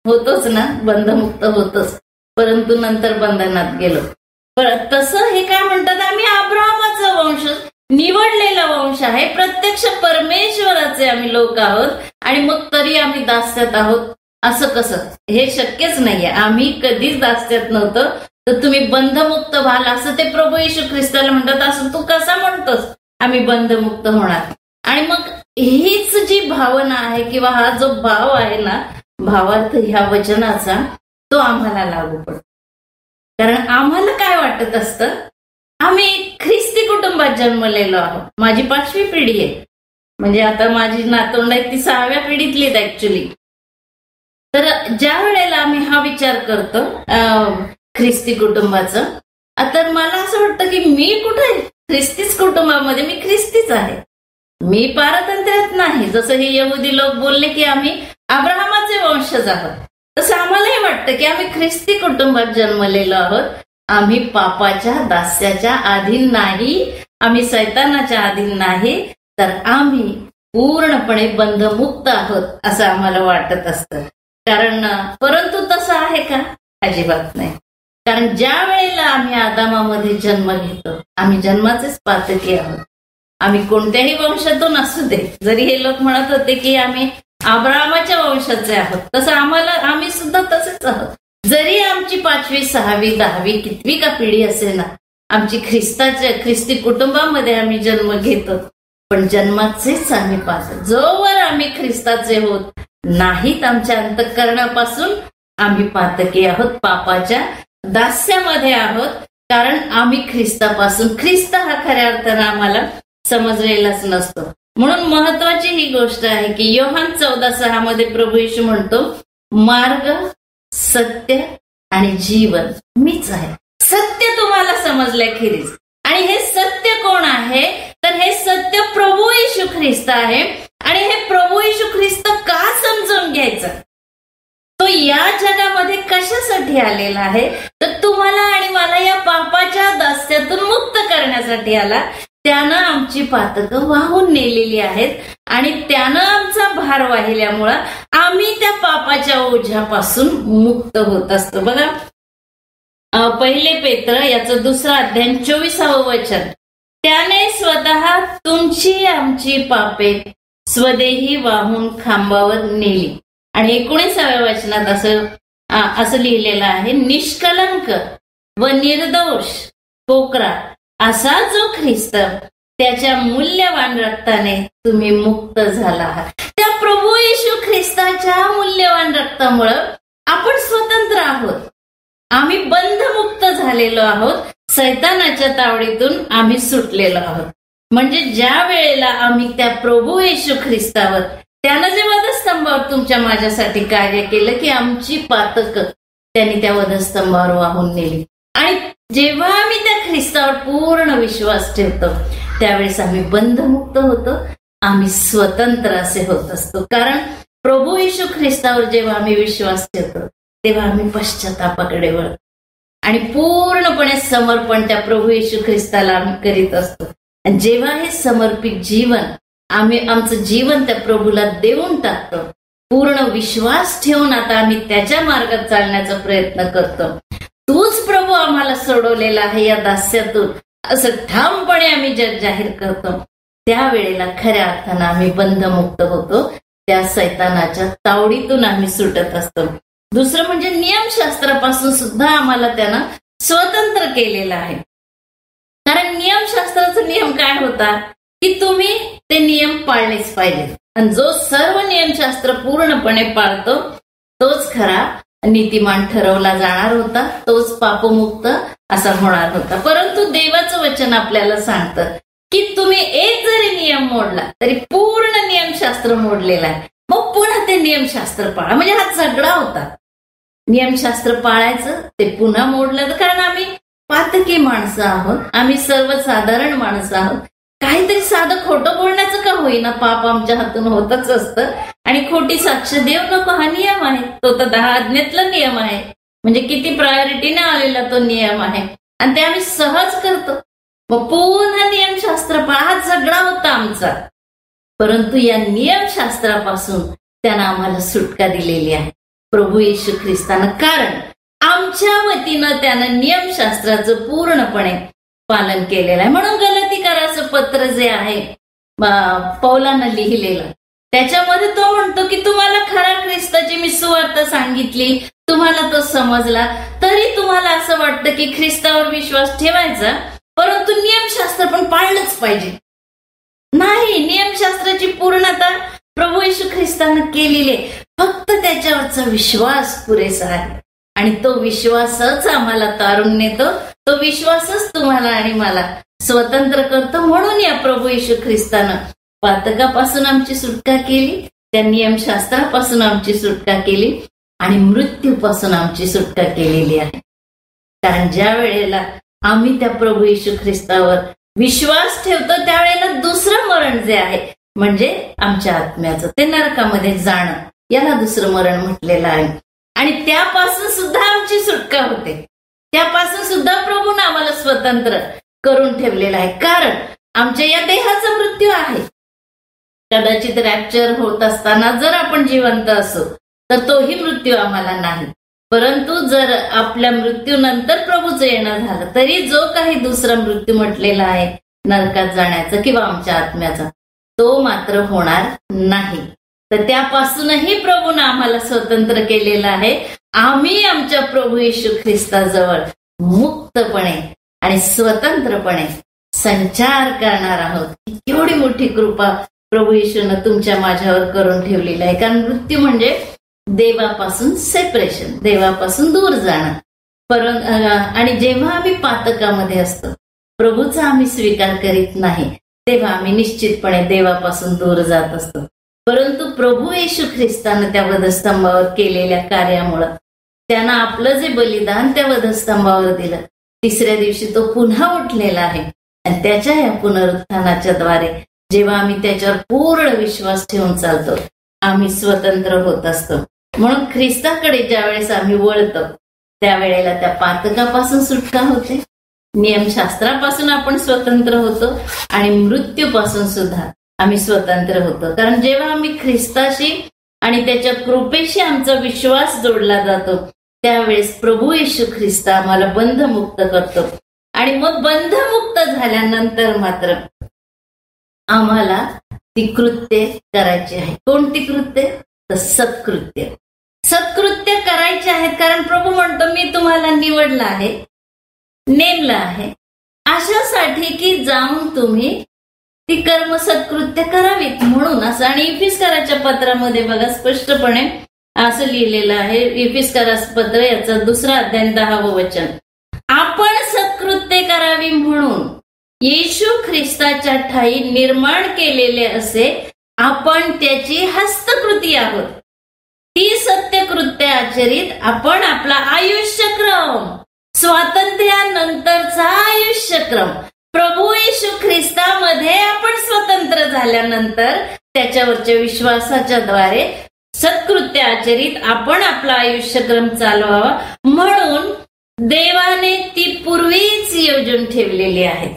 होतोच ना, बंधमुक्त होतोच, परंतु नंतर बंधनात गेलो. तसं हे काय म्हणतात, आम्ही अब्राहमाचा वंश, निवडलेला वंश आहे, प्रत्यक्ष परमेश्वराचे आम्ही लोक आहोत आणि मग तरी आम्ही दास्यात आहोत. असं कसं? हे शक्यच नाहीये. आम्ही कधीच दास्यात नव्हतो, तर तुम्ही बंधमुक्त व्हाल असं ते प्रभू येशू ख्रिस्ताला म्हणतात. असं तू कसा म्हणतोस आम्ही बंधमुक्त होणार? आणि मग हीच जी भावना आहे किंवा हा जो भाव आहे ना, भावार्थ ह्या वचनाचा, तो आम्हाला लागू पडतो. कारण आम्हाला काय वाटत असतं, आम्ही ख्रिस्ती कुटुंबात जन्मलेलो आहोत. माझी 5वी पिढी आहे, म्हणजे आता माझी नातवंड आहे ती 6व्या पिढीतली आहेत ऍक्च्युली. तर ज्या वेळेला आम्ही हा विचार करतो ख्रिस्ती कुटुंबाचं, तर मला असं वाटतं की मी कुठे ख्रिस्तीच कुटुंबामध्ये, मी ख्रिस्तीच आहे, मी पारतंत्र्यात नाही. जसं हे यहुदी लोक बोलले की आम्ही अब्राहमाचे वंशज आहोत, तसं आम्हालाही वाटतं की आम्ही ख्रिस्ती कुटुंबात जन्मलेलो आहोत. आम्ही पापाच्या दास्याच्या अधीन नाही, आम्ही सैतानाच्या अधीन नाही, तर आम्ही पूर्णपणे बंधमुक्त आहोत असं आम्हाला वाटत असतं. कारण परंतु तसं आहे का? अजिबात नाही. कारण ज्या वेळेला आम्ही आदामामध्ये जन्म घेतो, आम्ही जन्माचेच पातकी आहोत. आम्ही कोणत्याही वंशातून असू दे, जरी हे लोक म्हणत होते की आम्ही अब्राहमाच्या वंशाचे आहोत, तसं आम्ही सुद्धा तसेच आहोत. जरी आमची 5वी 6वी 10वी कितवी का पिढी असेल ना, आमची ख्रिस्ती कुटुंबामध्ये आम्ही जन्म घेतो, पण जन्माचेच आम्ही पाहतो. जोवर आम्ही ख्रिस्ताचे होत नाहीत, आमच्या अंतःकरणापासून आम्ही पातकी आहोत, पापाच्या दास्यामध्ये आहोत. कारण आम्ही ख्रिस्तापासून, ख्रिस्त हा खऱ्या अर्थानं आम्हाला समजलेलाच नसतो. म्हणून महत्वाची ही गोष्ट आहे की योहान 14:6 मध्ये प्रभू येशू म्हणतो, मार्ग, सत्य आणि जीवन मीच आहे. सत्य तुम्हाला समजल्याखेरीज, आणि हे सत्य कोण आहे? तर हे सत्य प्रभू येशू ख्रिस्त आहे. आणि हे प्रभू येशू ख्रिस्त का समजून घ्यायचं? तो या जगामध्ये कशासाठी आलेला आहे? तर तुम्हाला आणि मला या पापाच्या दास्यातून मुक्त करण्यासाठी आला. त्यानं आमची पातकं वाहून नेलेली आहेत आणि त्यानं आमचा भार वाहिल्यामुळं आम्ही त्या पापाच्या ओझ्यापासून मुक्त होत असतो. बघा, 1 पेत्र याचं 2 अध्याय 24वं वचन, त्याने स्वतः तुमची आमची पापे स्वदेही वाहून खांबावर नेली. आणि 19व्या वचनात असं लिहिलेलं आहे, निष्कलंक व निर्दोष पोकरा असा जो ख्रिस्त, त्याच्या मूल्यवान रक्ताने तुम्ही मुक्त झाला आहात. त्या प्रभू येशू ख्रिस्ताच्या मूल्यवान रक्तामुळं आपण स्वतंत्र आहोत. आम्ही बंधमुक्त झालेलो आहोत. सैतानाच्या तावडीतून आम्ही सुटलेलो आहोत. म्हणजे ज्या वेळेला आम्ही त्या प्रभू येशू ख्रिस्तावर, त्यानं जे वधस्तंभावर तुमच्या माझ्यासाठी कार्य केलं की आमची पातक त्यांनी त्या वधस्तंभावर वाहून नेली. आणि जेव्हा आम्ही त्या ख्रिस्तावर पूर्ण विश्वास ठेवतो, त्यावेळेस आम्ही बंधमुक्त होतो, आम्ही स्वतंत्र असे होत असतो. कारण प्रभू येशू ख्रिस्तावर जेव्हा आम्ही विश्वास ठेवतो, तेव्हा आम्ही पश्चातापाकडे वळतो आणि पूर्णपणे समर्पण त्या प्रभू येशू ख्रिस्ताला आम्ही करीत असतो. आणि जेव्हा हे समर्पित जीवन आम्ही, आमचं जीवन त्या प्रभूला देऊन टाकतो, पूर्ण विश्वास ठेवून आता आम्ही त्याच्या मार्गात चालण्याचा प्रयत्न करतो, तूच प्रभू आम्हाला सोडवलेला आहे या दास्यातून, असं ठामपणे आम्ही जग जाहीर करतो, त्यावेळेला खऱ्या अर्थानं आम्ही बंधमुक्त होतो. त्या सैतानाच्या तावडीतून आम्ही सुटत असतो. दुसरं म्हणजे नियमशास्त्रापासून सुद्धा आम्हाला त्यानं स्वतंत्र केलेलं आहे. कारण नियमशास्त्राचा नियम काय होता की तुम्ही ते नियम पाळलेच पाहिजे. आणि जो सर्व नियमशास्त्र पूर्णपणे पाळतो तोच खरा नीतिमान ठरवला जाणार होता, तोच पापमुक्त असा होणार होता. परंतु देवाचं वचन आपल्याला सांगतं की तुम्ही एक जरी नियम मोडला तरी पूर्ण नियमशास्त्र मोडलेला आहे. मग पुन्हा ते नियमशास्त्र पाळा. म्हणजे हा झगडा होता. नियमशास्त्र पाळायचं, ते पुन्हा मोडलं. कारण आम्ही पातकी माणसं आहोत, आम्ही सर्वसाधारण माणसं आहोत. काहीतरी साधं खोटं बोलण्याचं का होईना पाप आमच्या हातून होतच असतं. आणि खोटी साक्ष देऊ नको हा नियम आहे. तो तर 10 आज्ञेतला नियम आहे. म्हणजे किती प्रायोरिटीने आलेला तो नियम आहे आणि ते आम्ही सहज करतो. मग पुन्हा नियमशास्त्र हा झगडा होता आमचा. परंतु या नियमशास्त्रापासून त्यानं आम्हाला सुटका दिलेली आहे प्रभू येशू ख्रिस्तानं. कारण आमच्या वतीनं त्यानं नियमशास्त्राचं पूर्णपणे पालन केलेलं आहे. म्हणून गलतीकाराचं पत्र जे आहे पौलानं लिहिलेलं, त्याच्यामध्ये तो म्हणतो की तुम्हाला खरा ख्रिस्ताची मी सुवार्ता सांगितली, तुम्हाला तो समजला, तरी तुम्हाला असं वाटतं की ख्रिस्तावर विश्वास ठेवायचा, परंतु नियमशास्त्र पण पाळलंच पाहिजे. नाही, नियमशास्त्राची पूर्णता प्रभू येशू ख्रिस्तानं केलेली आहे. फक्त त्याच्यावरचा विश्वास पुरेसा आहे आणि तो विश्वासच आम्हाला तारून नेतो. तो विश्वासच तुम्हाला आणि मला स्वतंत्र करतो. म्हणून या प्रभू येशू ख्रिस्तानं पातकापासून आमची सुटका केली, त्या नियमशास्त्रापासून आमची सुटका केली आणि मृत्यूपासून आमची सुटका केलेली आहे. कारण ज्या वेळेला आम्ही त्या प्रभू येशू ख्रिस्तावर विश्वास ठेवतो त्यावेळेला दुसरं मरण जे आहे म्हणजे आमच्या आत्म्याचं, ते नरकामध्ये जाणं, याला दुसरं मरण म्हटलेलं आहे. आणि त्यापासून सुद्धा आमची सुटका होते. त्यापासून सुद्धा प्रभूने आम्हाला स्वतंत्र करून ठेवलेलं आहे. कारण आमच्या या देहाचा मृत्यू आहे. कदाचित रॅप्चर होत असताना जर आपण जिवंत असो तर तोही मृत्यू आम्हाला नाही. परंतु जर आपल्या मृत्यूनंतर प्रभूचं येणं झालं तरी जो काही दुसरा मृत्यू म्हटलेला आहे नरकात जाण्याचा किंवा आमच्या आत्म्याचा, तो मात्र होणार नाही. तर त्यापासूनही प्रभूने आम्हाला स्वतंत्र केलेलं आहे. आम्ही आमच्या प्रभू येशू ख्रिस्ताजवळ मुक्तपणे आणि स्वतंत्रपणे संचार करणार आहोत. एवढी मोठी कृपा प्रभू येशूनं तुमच्या माझ्यावर करून ठेवलेली आहे. कारण मृत्यू म्हणजे देवापासून सेपरेशन, देवापासून दूर जाणं. आणि जेव्हा आम्ही पातकामध्ये असतो, प्रभूचा आम्ही स्वीकार करीत नाही, तेव्हा आम्ही निश्चितपणे देवापासून दूर जात असतो. परंतु प्रभू येशू ख्रिस्तानं त्या वधस्तंभावर केलेल्या कार्यामुळं त्यानं आपलं जे बलिदान त्या वधस्तंभावर दिलं, 3ऱ्या दिवशी तो पुन्हा उठलेला आहे. आणि त्याच्या या पुनरुत्थानाच्या द्वारे जेव्हा आम्ही त्याच्यावर पूर्ण विश्वास ठेवून चालतो, आम्ही स्वतंत्र होत असतो. म्हणून ख्रिस्ताकडे ज्या वेळेस आम्ही वळतो त्यावेळेला त्या पातकापासून सुटका होते, नियमशास्त्रापासून आपण स्वतंत्र होतो आणि मृत्यूपासून सुद्धा आम्ही स्वतंत्र होतो. कारण जेव्हा आम्ही ख्रिस्ताशी आणि त्याच्या कृपेशी आमचा विश्वास जोडला जातो त्यावेळेस प्रभू येशू ख्रिस्त आम्हाला बंधमुक्त करतो. आणि मग बंधमुक्त झाल्यानंतर मात्र आम्हाला ती कृत्ये करायची आहे. कोणती कृत्ये? तर सत्कृत्य. सत्कृत्य करायचे आहेत. कारण प्रभू म्हणतो मी तुम्हाला निवडलं आहे, नेमलं आहे अशासाठी की जाऊन तुम्ही ती कर्म सत्कृत्य करावीत म्हणून असं. आणि इफिस्कराच्या पत्रामध्ये बघा स्पष्टपणे असं लिहिलेलं आहे. इफिस्कराचं पत्र याचा 2रा अध्याय 10वं वचन, आपण सत्कृत्य करावी म्हणून येशू ख्रिस्ताच्या ठाई निर्माण केलेले असे आपण त्याची हस्तकृती आहोत. ती सत्यकृत्य आचरित आपण आपला आयुष्यक्रम, स्वातंत्र्यानंतरचा आयुष्यक्रम प्रभू येशू ख्रिस्तामध्ये आपण स्वतंत्र झाल्यानंतर त्याच्यावरच्या विश्वासाच्या द्वारे सत्कृत्य आचरित आपण आपला आयुष्यक्रम चालवावा म्हणून देवाने ती पूर्वीच योजून ठेवलेली आहे.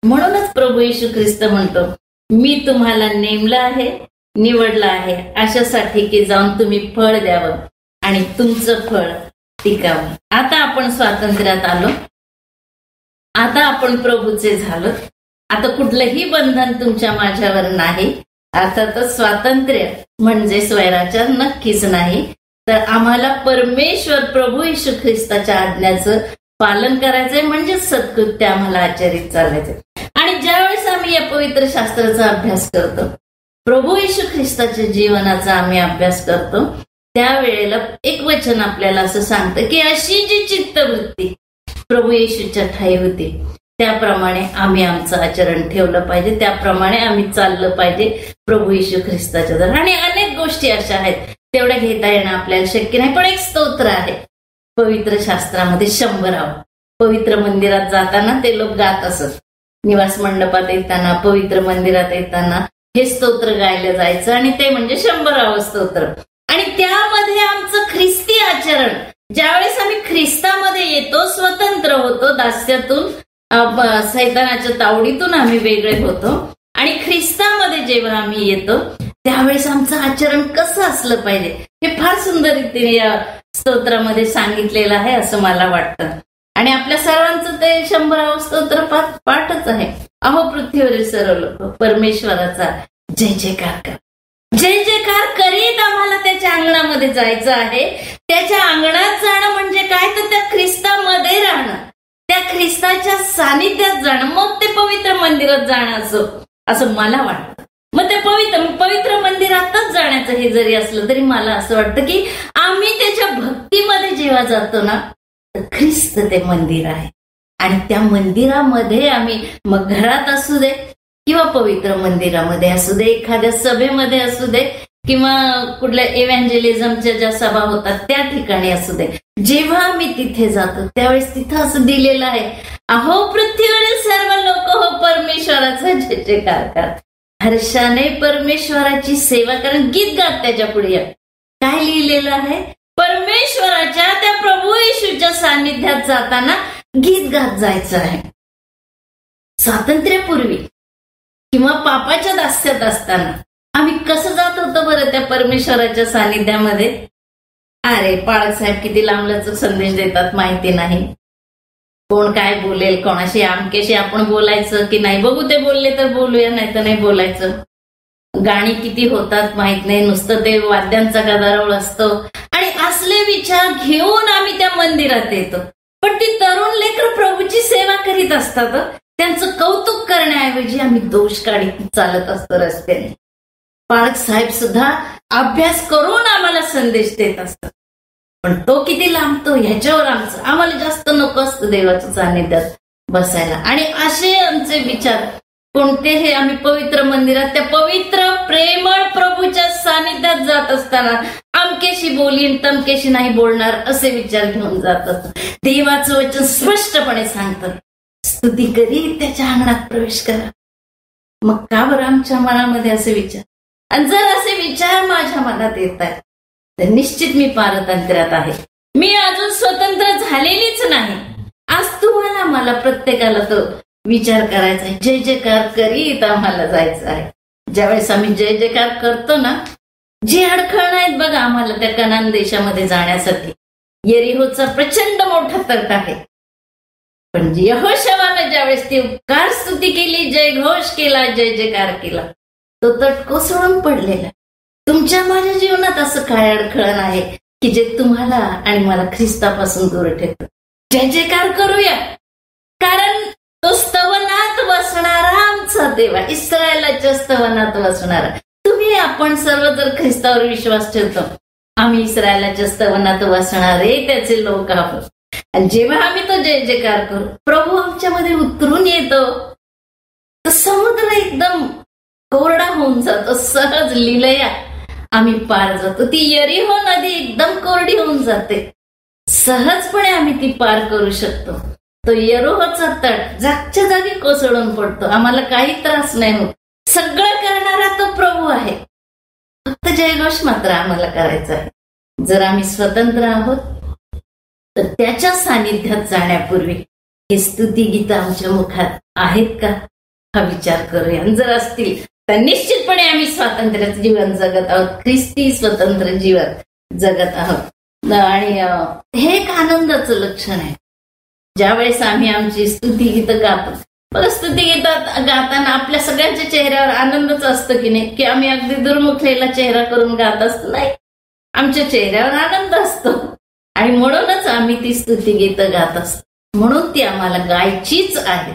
म्हणूनच प्रभू येशू ख्रिस्त म्हणतो मी तुम्हाला नेमलं आहे, निवडलं आहे अशासाठी की जाऊन तुम्ही फळ द्यावं आणि तुमचं फळ टिकावं. आता आपण स्वातंत्र्यात आलो, आता आपण प्रभूचे झालो. आता कुठलंही बंधन तुमच्या माझ्यावर नाही. अर्थातच स्वातंत्र्य म्हणजे स्वैराचार नक्कीच नाही. तर आम्हाला परमेश्वर प्रभू येशू ख्रिस्ताच्या आज्ञाचं पालन करायचंय म्हणजे सत्कृत्य आम्हाला आचरित चालायचंय. आणि ज्यावेळेस आम्ही या पवित्र शास्त्राचा अभ्यास करतो, प्रभू येशू ख्रिस्ताच्या जीवनाचा आम्ही अभ्यास करतो, त्यावेळेला एक वचन आपल्याला असं सांगतं की अशी जी चित्तवृत्ती प्रभू येशूच्या ठाई होती त्याप्रमाणे आम्ही आमचं आचरण ठेवलं पाहिजे, त्याप्रमाणे आम्ही चाललं पाहिजे प्रभू येशू ख्रिस्ताच्या द्वारे. आणि अनेक गोष्टी अशा आहेत तेवढ्या घेता येणं आपल्याला शक्य नाही. पण एक स्तोत्र आहे पवित्र शास्त्रामध्ये 100. पवित्र मंदिरात जाताना ते लोक गात असत. निवास मंडपात येताना, पवित्र मंदिरात येताना हे स्तोत्र गायलं जायचं आणि ते म्हणजे 100 स्तोत्र. आणि त्यामध्ये आमचं ख्रिस्ती आचरण, ज्यावेळेस आम्ही ख्रिस्तामध्ये येतो, स्वतंत्र होतो, दास्यातून सैतानाच्या तावडीतून आम्ही वेगळे होतो आणि ख्रिस्तामध्ये जेव्हा आम्ही येतो त्यावेळेस आमचं आचरण कसं असलं पाहिजे हे फार सुंदर रीतीने या स्तोत्रामध्ये सांगितलेलं आहे असं मला वाटतं. आणि आपल्या सर्वांचं ते 100 स्तोत्र पाठच आहे. अहो पृथ्वीवरील सर्व लोक परमेश्वराचा जय जयकार कर. जय जयकार करीत आम्हाला त्याच्या अंगणामध्ये जायचं आहे. त्याच्या अंगणात जाणं म्हणजे काय, तर त्या ख्रिस्तामध्ये राहणं, त्या ख्रिस्ताच्या सानिध्यात जाणं, मग ते पवित्र मंदिरात जाणं असं मला वाटतं. मग ते पवित्र मंदिरातच जाण्याचं हे जरी असलं तरी मला असं वाटतं की आम्ही त्याच्या भक्तीमध्ये जेव्हा जातो ना, तर ख्रिस्त ते मंदिर आहे. आणि त्या मंदिरामध्ये आम्ही मग घरात असू दे किंवा पवित्र मंदिरामध्ये असू दे, एखाद्या सभेमध्ये असू दे किंवा कुठल्या इव्हॅन्जेलिझमच्या ज्या सभा होतात त्या ठिकाणी असू दे, जेव्हा आम्ही तिथे जातो त्यावेळेस तिथं असं दिलेलं आहे, अहो पृथ्वीवरील सर्व लोक हो परमेश्वराचा जय जयकार करा. हर्षाने परमेश्वराची सेवा, कारण गीत गात त्याच्या पुढे काय लिहिलेलं आहे, परमेश्वराच्या त्या प्रभू येशूच्या सानिध्यात जाताना गीत गात जायचं आहे. स्वातंत्र्यापूर्वी किंवा पापाच्या दास्यात असताना आम्ही कसं जात होतो बरं त्या परमेश्वराच्या सानिध्यामध्ये? अरे पाळक साहेब किती लांबलचक संदेश देतात माहिती नाही, कोण काय बोलेल, कोणाशी आमकेशी आपण बोलायचं की नाही, बघू ते बोलले तर बोलूया, नाही तर नाही बोलायचं. गाणी किती होतात माहित नाही, नुसतं ते वाद्यांचा गदारोळ असतो. आणि असले विचार घेऊन आम्ही त्या मंदिरात येतो. पण ती तरुण लेकरं प्रभूची सेवा करीत असतात, त्यांचं कौतुक करण्याऐवजी आम्ही दोष काढीत चालत असतो रस्त्याने. पाळक साहेब सुद्धा अभ्यास करून आम्हाला संदेश देत असतात, पण तो किती लांबतो ह्याच्यावर आम्हाला जास्त नको असतं देवाच्या सानिध्यात बसायला. आणि असे आमचे विचार कोणतेही आम्ही पवित्र मंदिरात त्या पवित्र प्रेमळ प्रभूच्या सानिध्यात जात असताना अमकेशी बोलीन तमकेशी नाही बोलणार असे विचार घेऊन जात असतो. देवाचं वचन स्पष्टपणे सांगतं, स्तुती करी त्याच्या अंगणात प्रवेश करा. मग का बरं आमच्या मनामध्ये असे विचार? आणि जर असे विचार माझ्या मनात येत आहेत तर निश्चित मी पारतंत्र्यात आहे, मी अजून स्वतंत्र झालेलीच नाही. आज तुम्हाला मला प्रत्येकाला तो विचार करायचा आहे. जय जयकार करीत आम्हाला जायचं आहे. ज्यावेळेस आम्ही जय जयकार करतो ना, जी अडखळण आहेत बघा आम्हाला त्या कनान देशामध्ये जाण्यासाठी, यरीहोचा प्रचंड मोठा तर्क आहे, पण यहोशवाने ज्यावेळेस ती उपकार स्तुती केली, जय घोष केला, जय जयकार केला, तो तट कोसळून पडलेला. तुमच्या माझ्या जीवनात असं काय अडखळण आहे की जे तुम्हाला आणि मला ख्रिस्तापासून दूर ठेवतं? जय जयकार करूया, कारण तो स्तवनात बसणारा आमचा देवा, इस्रायलाच्या स्तवनात बसणारा. तुम्ही आपण सर्व जर ख्रिस्तावर विश्वास ठेवतो, आम्ही इस्रायलाच्या स्तवनात बसणारे त्याचे लोक आहोत. आणि जेव्हा आम्ही तो जय जयकार करू, प्रभू आमच्यामध्ये उतरून येतो, तर समुद्र एकदम कोरडा होऊन जातो, सहज लिलया आम्ही पार जातो. ती यरीहो नदी एकदम कोरडी होऊन जाते, सहजपणे आम्ही ती पार करू शकतो. तो यरीहोचा तट जागच्या जागी कोसळून पडतो, आम्हाला काही त्रास नाही होत. सगळं करणारा तो प्रभू आहे, फक्त जयघोष मात्र आम्हाला करायचा आहे. जर आम्ही स्वतंत्र आहोत तर त्याच्या सानिध्यात जाण्यापूर्वी हे स्तुती गीत आमच्या मुखात आहेत का हा विचार करूया. जर असतील तर निश्चितपणे आम्ही स्वातंत्र्याचं जीवन जगत आहोत, ख्रिस्ती स्वतंत्र जीवन जगत आहोत. आणि हे एक आनंदाचं लक्षण आहे. ज्यावेळेस आम्ही आमची स्तुती गीतं गातो, बघा स्तुती गीतात गाताना आपल्या सगळ्यांच्या चेहऱ्यावर आनंदच असतं की नाही, की आम्ही अगदी दुर्मुखलेला चेहरा करून गात असतो, नाही, आमच्या चेहऱ्यावर आनंद असतो. आणि म्हणूनच आम्ही ती स्तुती गीतं गात असतो, म्हणून ती आम्हाला गायचीच आहे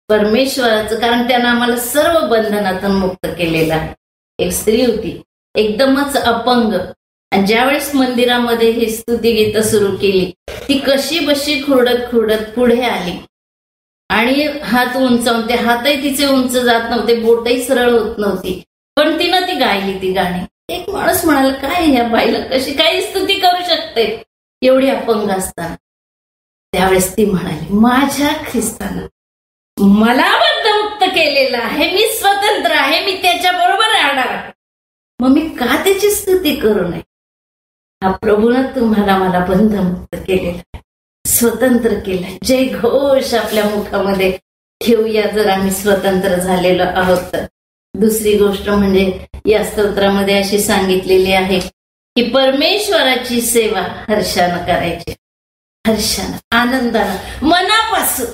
परमेश्वराचं, कारण त्यानं आम्हाला सर्व बंधनातून मुक्त केलेलं आहे. एक स्त्री होती एकदमच अपंग, आणि ज्यावेळेस मंदिरामध्ये ही स्तुती गीतं सुरू केली, ती कशी बशी खुरडत खुरडत पुढे आली आणि हात उंचावून, ते हातही तिचे उंच जात नव्हते, बोटही सरळ होत नव्हती, पण तिनं ती गायली ती गाणी. एक माणूस म्हणाला, काय ह्या बाईला कशी काही स्तुती करू शकते? एवढी अपंग असताना. त्यावेळेस ती म्हणाली, माझ्या ख्रिस्तानं मला बद्धमुक्त केलेलं आहे, मी स्वतंत्र आहे, मी त्याच्या बरोबर राहणार आहे, मग मी का त्याची स्तुती करू नये? हा प्रभूनं तुम्हाला मला बंधमुक्त केलेला आहे, स्वतंत्र केलं. जय घोष आपल्या मुखामध्ये ठेवूया जर आम्ही स्वतंत्र झालेलो आहोत तर. दुसरी गोष्ट म्हणजे या स्तोत्रामध्ये अशी सांगितलेली आहे की परमेश्वराची सेवा हर्षानं करायची, हर्षानं, आनंदानं, मनापासून.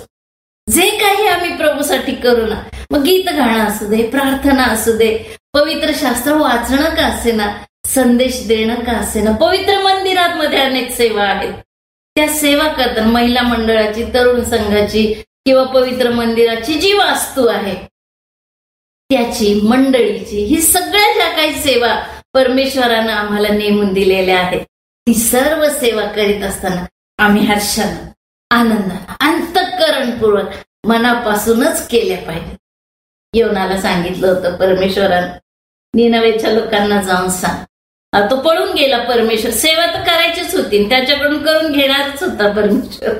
जे काही आम्ही प्रभूसाठी करू ना, मग गीत गाणं असू दे, प्रार्थना असू दे, पवित्र शास्त्र वाचणं का असेना, संदेश देणं का असेना, पवित्र मंदिरात मध्ये अनेक सेवा आहेत, त्या सेवा करताना महिला मंडळाची, तरुण संघाची किंवा पवित्र मंदिराची जी वास्तू आहे त्याची, मंडळीची, ही सगळ्या ज्या काही सेवा परमेश्वरानं आम्हाला नेमून दिलेल्या आहेत, ती सर्व सेवा करीत असताना आम्ही हर्षानं, आनंदानं, अंतःकरणपूर्वक, मनापासूनच केल्या पाहिजे. योनाला सांगितलं होतं परमेश्वरानं, निनवेच्या लोकांना जाऊन सांग. तो पळून गेला परमेश्वर, सेवा तर करायचीच होती, त्याच्याकडून करून घेणारच होता परमेश्वर,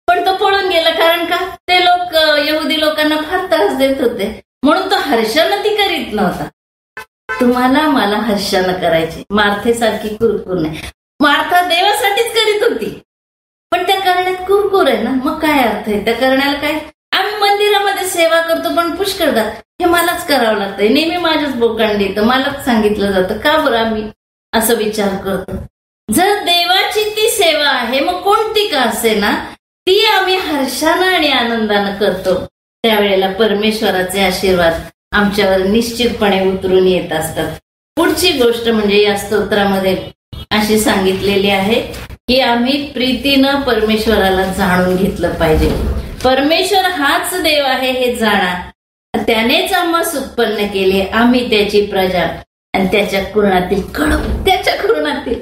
पण तो पळून गेला. कारण का? ते लोक, यहुदी लोकांना फार त्रास देत होते, म्हणून तो हर्षानं ती करीत नव्हता. तुम्हाला मला हर्षानं करायची, मार्थेसारखी कुरकुर नाही. मार्था देवासाठीच करीत होती, पण त्या करण्यात कुरकुर आहे ना, मग काय अर्थ आहे त्या करण्याला? काय आम्ही मंदिरामध्ये सेवा करतो पण पुष्कळदा हे मलाच करावं लागतंय, नेहमी माझ्याच बोकांडी येतं, मलाच सांगितलं जातं, का बरं आम्ही असं विचार करतो? जर देवाची ती सेवा आहे, मग कोणती का असे ना, ती आम्ही हर्षानं आणि आनंदानं करतो, त्यावेळेला परमेश्वराचे आशीर्वाद आमच्यावर निश्चितपणे उतरून येत असतात. पुढची गोष्ट म्हणजे या स्तोत्रामध्ये अशी सांगितलेली आहे की आम्ही प्रीतीनं परमेश्वराला जाणून घेतलं पाहिजे. परमेश्वर हाच देव आहे हे जाणा, त्यानेच आम्हास उत्पन्न केले, आम्ही त्याची प्रजा आणि त्याच्या कुरणातील कळप, त्याच्या कुरणातील,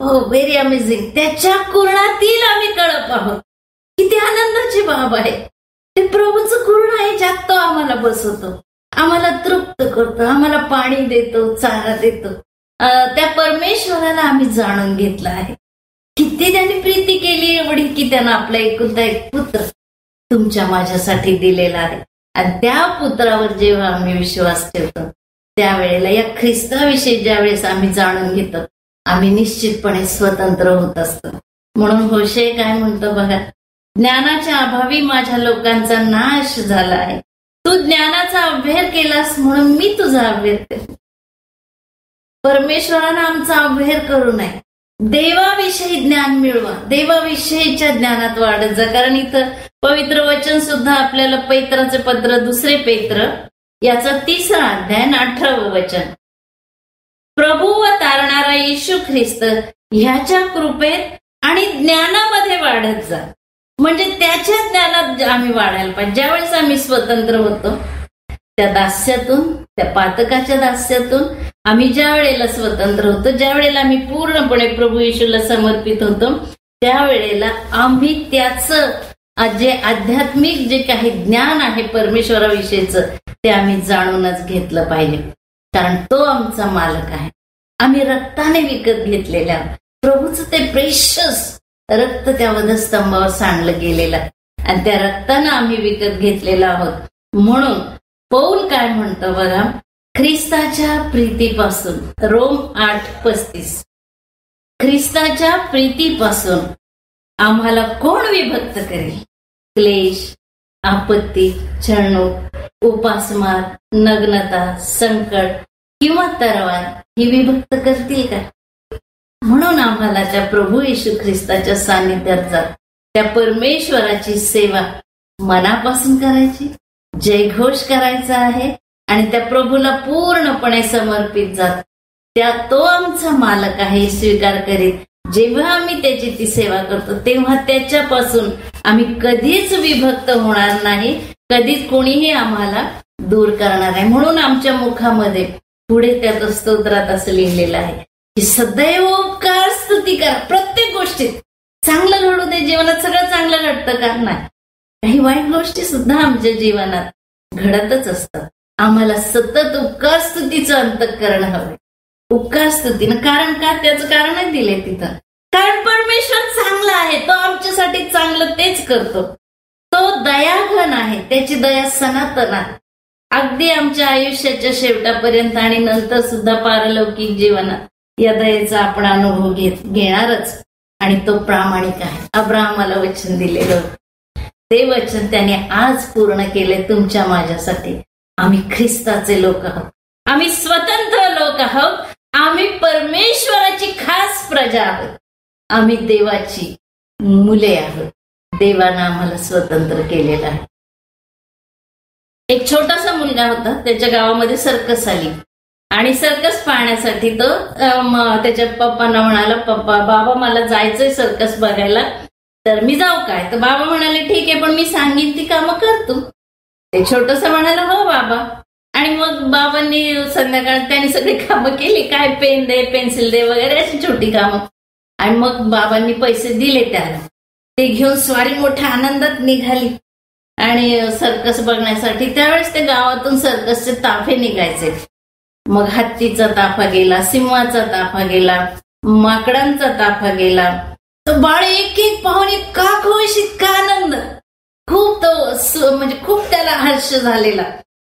हो व्हेरी अमेझिंग, त्याच्या कुरणातील आम्ही कळप आहोत. किती आनंदाची बाब आहे. ते प्रभूचं कुरण आहे, ज्यात तो आम्हाला बसवतो, आम्हाला तृप्त करतो, आम्हाला पाणी देतो, चारा देतो. त्या परमेश्वराला आम्ही जाणून घेतलं आहे. किती त्याने प्रीती केली एवढी की त्यानं आपला एकुलता एक पुत्र तुमच्या माझ्यासाठी दिलेला आहे. आणि त्या पुत्रावर जेव्हा आम्ही विश्वास ठेवतो, त्यावेळेला या ख्रिस्ताविषयी ज्यावेळेस आम्ही जाणून घेतो, आम्ही निश्चितपणे स्वतंत्र होत असतो. म्हणून होशे काय म्हणतो बघा, ज्ञानाच्या अभावी माझ्या लोकांचा नाश झाला आहे, तू ज्ञानाचा अभ्यास केलास म्हणून मी तुझा अभ्यास केला. परमेश्वरानं आमचा अभ्यास करू नये, देवाविषयी ज्ञान मिळवा, देवाविषयीच्या ज्ञानात वाढत जा. कारण इथं पवित्र वचन सुद्धा आपल्याला पैत्राचे पत्र, दुसरे पैत्र याचा 3रा अध्याय 18वं वचन, प्रभू व तारणारा येशू ख्रिस्त ह्याच्या कृपेत आणि ज्ञानामध्ये वाढत जा. म्हणजे त्याच्या ज्ञानात आम्ही वाढायला पाहिजे. ज्यावेळेस आम्ही स्वतंत्र होतो त्या दास्यातून, त्या पातकाच्या दास्यातून आम्ही ज्या वेळेला स्वतंत्र होतो, ज्या वेळेला आम्ही पूर्णपणे प्रभू येशूला समर्पित होतो, त्यावेळेला आम्ही त्याचं जे आध्यात्मिक जे काही ज्ञान आहे परमेश्वराविषयीचं, ते आम्ही जाणूनच घेतलं पाहिजे. कारण तो आमचा मालक आहे. आम्ही रक्ताने विकत घेतलेल्या आहोत. प्रभूचं ते प्रेशस रक्त त्या वधस्तंभावर सांडलं गेलेलं आहे आणि त्या रक्तानं आम्ही विकत घेतलेलं आहोत. म्हणून पौल काय म्हणतो बघा, ख्रिस्ताच्या प्रीतीपासून, रोम 8:35, ख्रिस्ताच्या प्रीतीपासून आम्हाला कोण विभक्त करेल? क्लेश, आपत्ती, छळणूक, उपासमार, नग्नता, संकट किंवा तरवार ही विभक्त करतील का? म्हणून आम्हाला त्या प्रभू येशू ख्रिस्ताच्या सानिध्यात जात त्या परमेश्वराची सेवा मनापासून करायची, जयघोष करायचा आहे आणि त्या प्रभूला पूर्णपणे समर्पित जात. त्या तो आमचा मालक आहे स्वीकार करीत जेव्हा आम्ही त्याची ती सेवा करतो, तेव्हा त्याच्यापासून आम्ही कधीच विभक्त होणार नाही, कधीच कोणीही आम्हाला दूर करणार नाही. म्हणून आमच्या मुखामध्ये पुढे त्या स्तोत्रात असं लिहिलेलं आहे की सदैव उपकार स्तुती करा. प्रत्येक गोष्टीत चांगलं घडू दे, जीवनात सगळं चांगलं घडतं का? नाही, काही वाईट गोष्टी सुद्धा आमच्या जीवनात घडतच असतात. आम्हाला सतत उपकार स्तुतीचं अंतःकरण हवं. उपकार स्तुतीनं कारण का? त्याचं कारणच दिले तिथं. कारण परमेश्वर चांगला आहे, तो आमच्यासाठी चांगलं तेच करतो. तो दयाघन आहे, त्याची दया सनातन आहे. अगदी आमच्या आयुष्याच्या शेवटापर्यंत आणि नंतर सुद्धा पारलौकिक जीवनात या दयेचा आपण अनुभव घेणारच. आणि तो प्रामाणिक आहे. अब्राहमाला वचन दिलेलं होतं, ते वचन त्याने आज पूर्ण केले तुमच्या माझ्यासाठी. आम्ही ख्रिस्ताचे लोक आहोत, आम्ही स्वतंत्र लोक आहोत, आम्ही परमेश्वराची खास प्रजा आहोत, आम्ही देवाची मुले आहोत. देवानं आम्हाला स्वतंत्र केलेलं आहे. एक छोटासा मुलगा होता, त्याच्या गावामध्ये सर्कस आली आणि सर्कस पाहण्यासाठी तो त्याच्या पप्पांना म्हणाला, पप्पा बाबा मला जायचंय सर्कस बघायला, तर मी जाऊ काय? तर बाबा म्हणाले ठीक आहे, पण मी सांगीन ती कामं कर तू. ते छोटस म्हणाला हो बाबा. आणि मग बाबांनी संध्याकाळ त्यांनी सगळी कामं केली, काय पेन दे पेन्सिल दे वगैरे अशी छोटी कामं. आणि मग बाबांनी पैसे दिले त्याला. ते घेऊन स्वारी मोठ्या आनंदात निघाली आणि सर्कस बघण्यासाठी. त्यावेळेस ते गावातून सर्कसचे ताफे निघायचे. मग हत्तीचा ताफा गेला, सिंहाचा ताफा गेला, माकडांचा ताफा गेला. तो बाळ एक एक पाहून इतका खुश, इतका आनंद, खूप तो म्हणजे खूप त्याला हर्ष झालेला.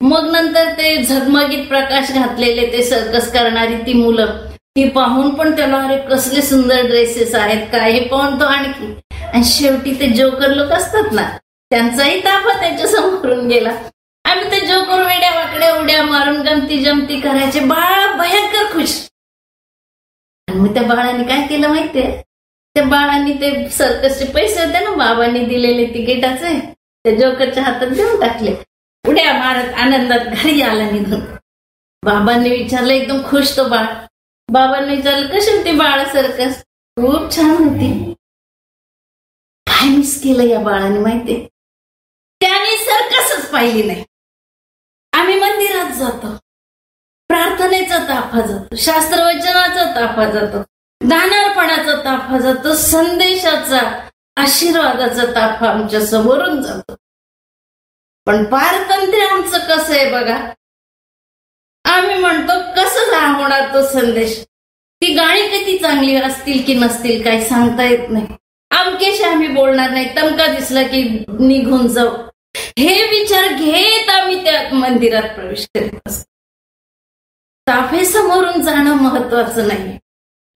मग नंतर ते झगमगीत प्रकाश घातलेले ते सर्कस करणारी ती मुलं, ती पाहून पण त्याला अरे कसले सुंदर ड्रेसेस आहेत काय, हे पाहून तो आणखी. आणि शेवटी ते जोकर लोक असतात ना, त्यांचाही ताफा त्याच्या समोरून गेला. आम्ही ते जोकर वेड्या वाकड्या उड्या मारून गमती जमती करायचे. बाळ भयंकर खुश. आणि मग त्या बाळाने काय केलं माहितीये, त्या बाळांनी ते सर्कसचे पैसे होते ना बाबांनी दिलेले तिकिटाचे, त्या जोकरच्या हातात देऊन टाकले. उड्या मारत आनंदात घरी आला निघून. बाबांनी विचारलं, एकदम खुश तो बाळ. बाबांनी विचारलं कशी होती बाळ सर्कस? खूप छान होती. काय मिस केलं या बाळाने माहितीये, त्याने सर्कसच पाहिली नाही. आम्ही मंदिरात जातो, प्रार्थनेचा ताफा जातो, शास्त्रवचनाचा ताफा जातो, दानर्पणाचा ताफा जातो, संदेशाचा आशीर्वादाचा ताफा आमच्या समोरून जातो. पण पारतंत्र्य आमचं कसं आहे बघा. आम्ही म्हणतो कसं होणार तो संदेश, ती गाणी किती चांगली असतील की नसतील काही सांगता येत नाही. अमकेशी आम्ही बोलणार नाही, तमका दिसला की निघून जाऊ, हे विचार घेत आम्ही त्या मंदिरात प्रवेश करीत असतो. ताफे समोरून जाणं महत्वाचं नाही.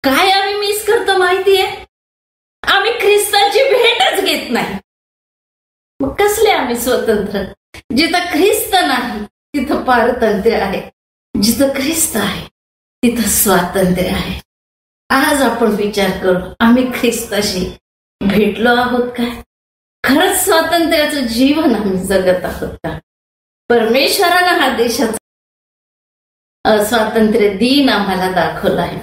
काय आम्ही मिस करतो माहितीये, आम्ही ख्रिस्ताची भेटच घेत नाही. मग कसले आम्ही स्वतंत्र? जिथं ख्रिस्त नाही तिथं पारतंत्र्य आहे, जिथं ख्रिस्त आहे तिथं स्वातंत्र्य आहे. आज आपण विचार करू, आम्ही ख्रिस्ताशी भेटलो आहोत काय? खरंच स्वातंत्र्याचं जीवन आम्ही जगत आहोत का? परमेश्वरानं हा देशाचा स्वातंत्र्य दिन आम्हाला दाखवला आहे.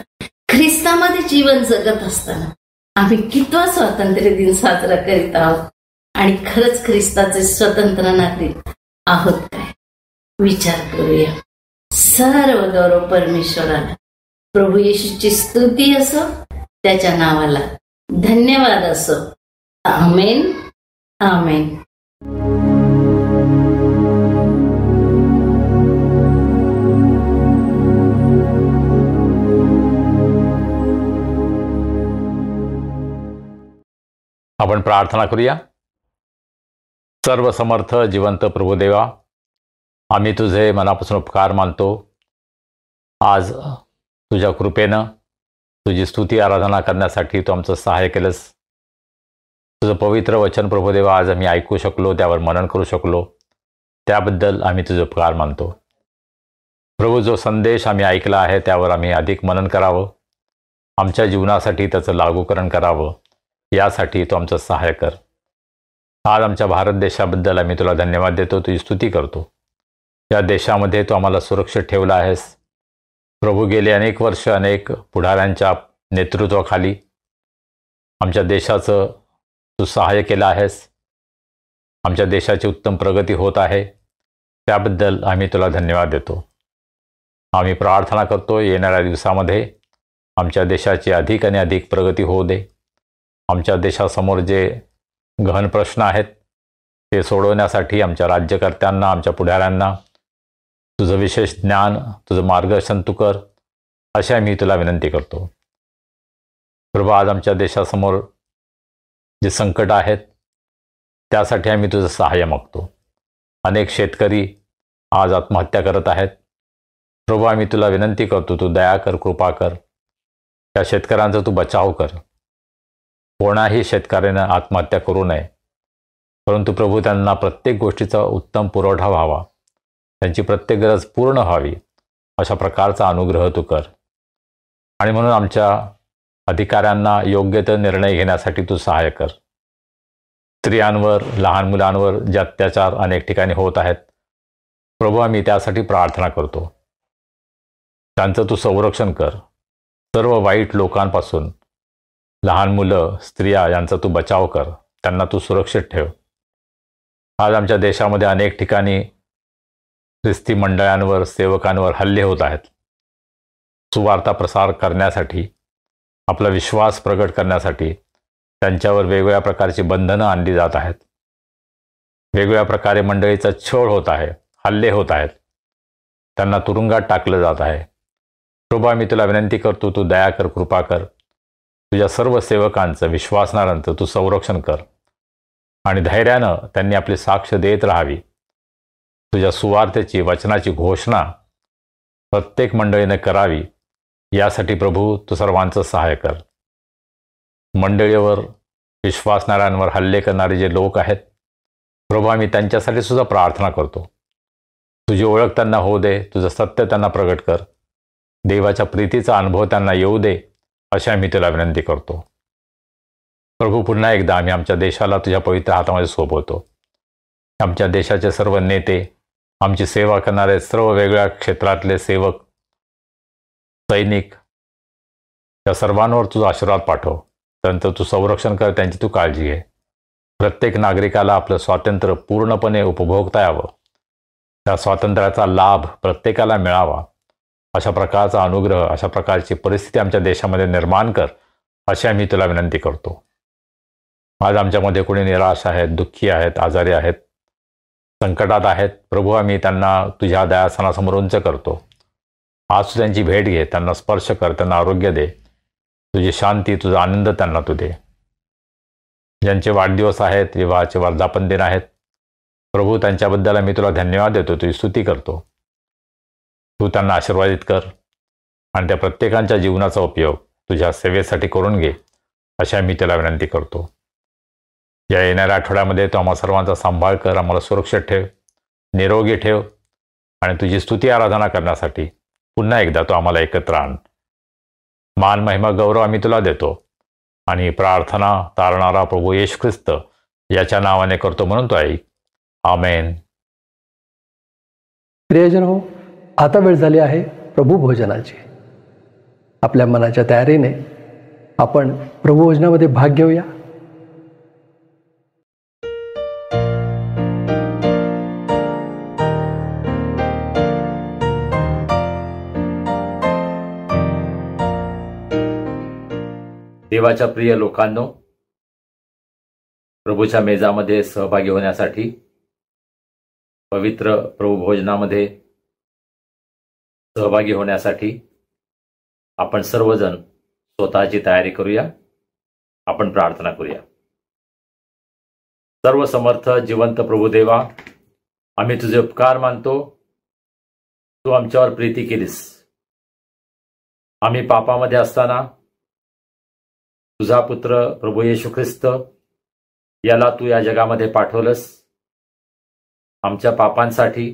ख्रिस्तामध्ये जीवन जगत असताना आम्ही कितवा स्वातंत्र्य दिन साजरा करीत आहोत आणि खरंच ख्रिस्ताचे स्वतंत्र नागरिक आहोत काय? विचार करूया. सर्व गौरव परमेश्वराला. प्रभू येशूची स्तुती असो, त्याच्या नावाला धन्यवाद असो. आमेन आमेन. आपण प्रार्थना करूया. सर्व समर्थ जिवंत प्रभुदेवा, आम्ही तुझे मनापासून उपकार मानतो. आज तुझ्या कृपेनं तुझी स्तुती आराधना करण्यासाठी तू आमचं सहाय्य केलंस. तुझं पवित्र वचन प्रभुदेवा आज आम्ही ऐकू शकलो, त्यावर मनन करू शकलो, त्याबद्दल आम्ही तुझे उपकार मानतो. प्रभू, जो संदेश आम्ही ऐकला आहे त्यावर आम्ही अधिक मनन करावं, आमच्या जीवनासाठी त्याचं लागूकरण करावं, यासाठी तू आमचं सहाय्य कर. आज आमच्या भारत देशाबद्दल आम्ही तुला धन्यवाद देतो, तुझी स्तुती करतो. या देशामध्ये तू आम्हाला सुरक्षित ठेवला आहेस प्रभू. गेले अनेक वर्ष अनेक पुढाऱ्यांच्या नेतृत्वाखाली आमच्या देशाचं तू सहाय्य केलं आहेस. आमच्या देशाची उत्तम प्रगती होत आहे, त्याबद्दल आम्ही तुला धन्यवाद देतो. आम्ही प्रार्थना करतो, येणाऱ्या दिवसामध्ये आमच्या देशाची अधिक आणि अधिक प्रगती होऊ दे. आमच्या देशासमोर जे गहन प्रश्न आहेत ते सोडवण्यासाठी आमच्या राज्यकर्त्यांना, आमच्या पुढाऱ्यांना तुझं विशेष ज्ञान, तुझं मार्गदर्शन तू कर, अशी आम्ही तुला विनंती करतो. प्रभू, आज आमच्या देशासमोर जे संकट आहेत त्यासाठी आम्ही तुझं सहाय्य मागतो. अनेक शेतकरी आज आत्महत्या करत आहेत. प्रभू, आम्ही तुला विनंती करतो, तू दया कर, कृपा कर, त्या शेतकऱ्यांचा तू बचाव कर. कोणाही शेतकऱ्यानं आत्महत्या करू नये, परंतु प्रभू त्यांना प्रत्येक गोष्टीचा उत्तम पुरवठा व्हावा, त्यांची प्रत्येक गरज पूर्ण व्हावी अशा प्रकारचा अनुग्रह तू कर. आणि म्हणून आमच्या अधिकाऱ्यांना योग्य ते निर्णय घेण्यासाठी तू सहाय्य कर. स्त्रियांवर, लहान मुलांवर जे अत्याचार अनेक ठिकाणी होत आहेत, प्रभू आम्ही त्यासाठी प्रार्थना करतो. त्यांचं तू संरक्षण कर. सर्व वाईट लोकांपासून लहान मुलं, स्त्रिया यांचा तू बचाव कर, त्यांना तू सुरक्षित ठेव. आज आमच्या देशामध्ये अनेक ठिकाणी ख्रिस्ती मंडळांवर, सेवकांवर हल्ले होत आहेत. सुवार्ता प्रसार करण्यासाठी, आपला विश्वास प्रगट करण्यासाठी त्यांच्यावर वेगवेगळ्या प्रकारची बंधनं आणली जात आहेत. वेगवेगळ्या प्रकारे मंडळीचा छळ होत आहे, हल्ले होत आहेत, त्यांना तुरुंगात टाकलं जात आहे. प्रभू आम्ही तुला विनंती करतो, तू दया कर, कृपा कर. तुझ्या सर्व सेवकांचं, विश्वासणाऱ्यांचं तू संरक्षण कर आणि धैर्यानं त्यांनी आपली साक्ष देत राहावी. तुझ्या सुवार्तेची, वचनाची घोषणा प्रत्येक मंडळीने करावी, यासाठी प्रभू तू सर्वांचं सहाय्य कर. मंडळीवर, विश्वासणाऱ्यांवर हल्ले करणारे जे लोक आहेत, प्रभू आम्ही त्यांच्यासाठी सुद्धा प्रार्थना करतो. तुझी ओळख त्यांना होऊ दे, तुझं सत्य त्यांना प्रगट कर, देवाच्या प्रीतीचा अनुभव त्यांना येऊ दे, अशी आम्ही तुला विनंती करतो. प्रभू, पुन्हा एकदा आम्ही आमच्या देशाला तुझ्या पवित्र हातामध्ये सोपवतो. आमच्या देशाचे सर्व नेते, आमची सेवा करणारे सर्व वेगवेगळ्या क्षेत्रातले सेवक, सैनिक, या सर्वांवर तुझा आशीर्वाद पाठव. त्यांचं तू संरक्षण कर, त्यांची तू काळजी घे. प्रत्येक नागरिकाला आपलं स्वातंत्र्य पूर्णपणे उपभोगता यावं, त्या स्वातंत्र्याचा लाभ प्रत्येकाला मिळावा, अशा प्रकारचा अनुग्रह, अशा प्रकारची परिस्थिती आमच्या देशामध्ये निर्माण कर, अशी आम्ही तुला विनंती करतो. आज आमच्यामध्ये कोणी निराश आहेत, दुःखी आहेत, आजारी आहेत, संकटात आहेत, प्रभू आम्ही त्यांना तुझ्या दयासनासमोर उंच करतो. आज तू त्यांची भेट घे, त्यांना स्पर्श कर, त्यांना आरोग्य दे, तुझी शांती, तुझा आनंद त्यांना तू दे. ज्यांचे वाढदिवस आहेत, विवाहाचे वर्धापन दिन आहेत, प्रभू त्यांच्याबद्दल आम्ही तुला धन्यवाद देतो, तुझी स्तुती करतो. तू त्यांना आशीर्वादित कर आणि त्या प्रत्येकांच्या जीवनाचा उपयोग तुझ्या सेवेसाठी करून घे, अशी आम्ही त्याला विनंती करतो. या येणाऱ्या आठवड्यामध्ये तू आम्हा सर्वांचा सांभाळ कर, आम्हाला सुरक्षित ठेव, निरोगी ठेव आणि तुझी स्तुती आराधना करण्यासाठी पुन्हा एकदा तू आम्हाला एकत्र आण. मान, महिमा, गौरव आम्ही तुला देतो आणि प्रार्थना तारणारा प्रभू येशू ख्रिस्त याच्या नावाने करतो म्हणून तो ऐक. आमेन. प्रियजन हो, आता वेळ झाली आहे प्रभू भोजनाची. आपल्या मनाच्या तयारीने आपण प्रभू भोजनामध्ये भाग घेऊया. देवाच्या प्रिय लोकांनो, प्रभूच्या मेजामध्ये सहभागी होण्यासाठी, पवित्र प्रभू भोजनामध्ये सहभागी होण्यासाठी आपण सर्वजण स्वतःची तयारी करूया. आपण प्रार्थना करूया. सर्व समर्थ जिवंत प्रभू देवा, आम्ही तुझे उपकार मानतो. तू आमच्यावर प्रीती केलीस. आम्ही पापामध्ये असताना तुझा पुत्र प्रभू येशू ख्रिस्त याला तू या जगामध्ये पाठवलंस. आमच्या पापांसाठी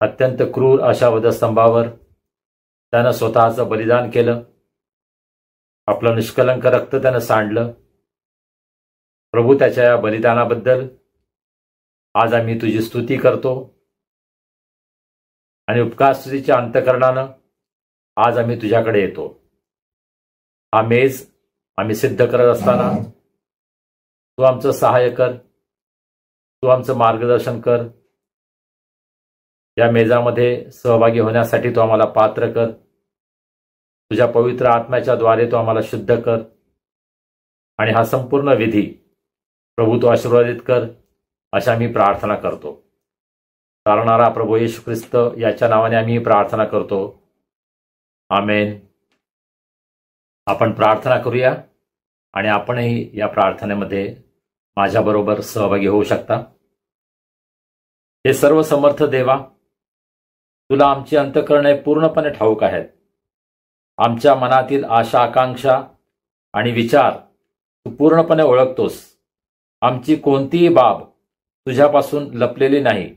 अत्यंत क्रूर अशा वधस्तंभावर त्यानं स्वतःचं बलिदान केलं. आपलं निष्कलंक रक्त त्यानं सांडलं. प्रभू, त्याच्या या बलिदानाबद्दल आज आम्ही तुझी स्तुती करतो आणि उपकार स्तुतीच्या अंतःकरणानं आज आम्ही तुझ्याकडे येतो. हा मेज आम्ही सिद्ध करत असताना तू आमचं सहाय्य कर, तू आमचं मार्गदर्शन कर. या मेजामध्ये सहभागी होण्यासाठी तू आम्हाला पात्र कर. तुझ्या पवित्र आत्म्याच्या द्वारे तू आम्हाला शुद्ध कर आणि हा संपूर्ण विधी प्रभू तू आशीर्वादित कर, अशा मी प्रार्थना करतो. तारणारा प्रभू येशू ख्रिस्त याच्या नावाने आम्ही प्रार्थना करतो. आमेन. आपण प्रार्थना करूया आणि आपणही या प्रार्थनेमध्ये माझ्याबरोबर सहभागी होऊ शकता. हे सर्व समर्थ देवा, तुला आमची अंतःकरणे पूर्णपणे ठाऊक आहेत. आमच्या मनातील आशा, आकांक्षा आणि विचार तू पूर्णपणे ओळखतोस. आमची कोणतीही बाब तुझ्यापासून लपलेली नाही.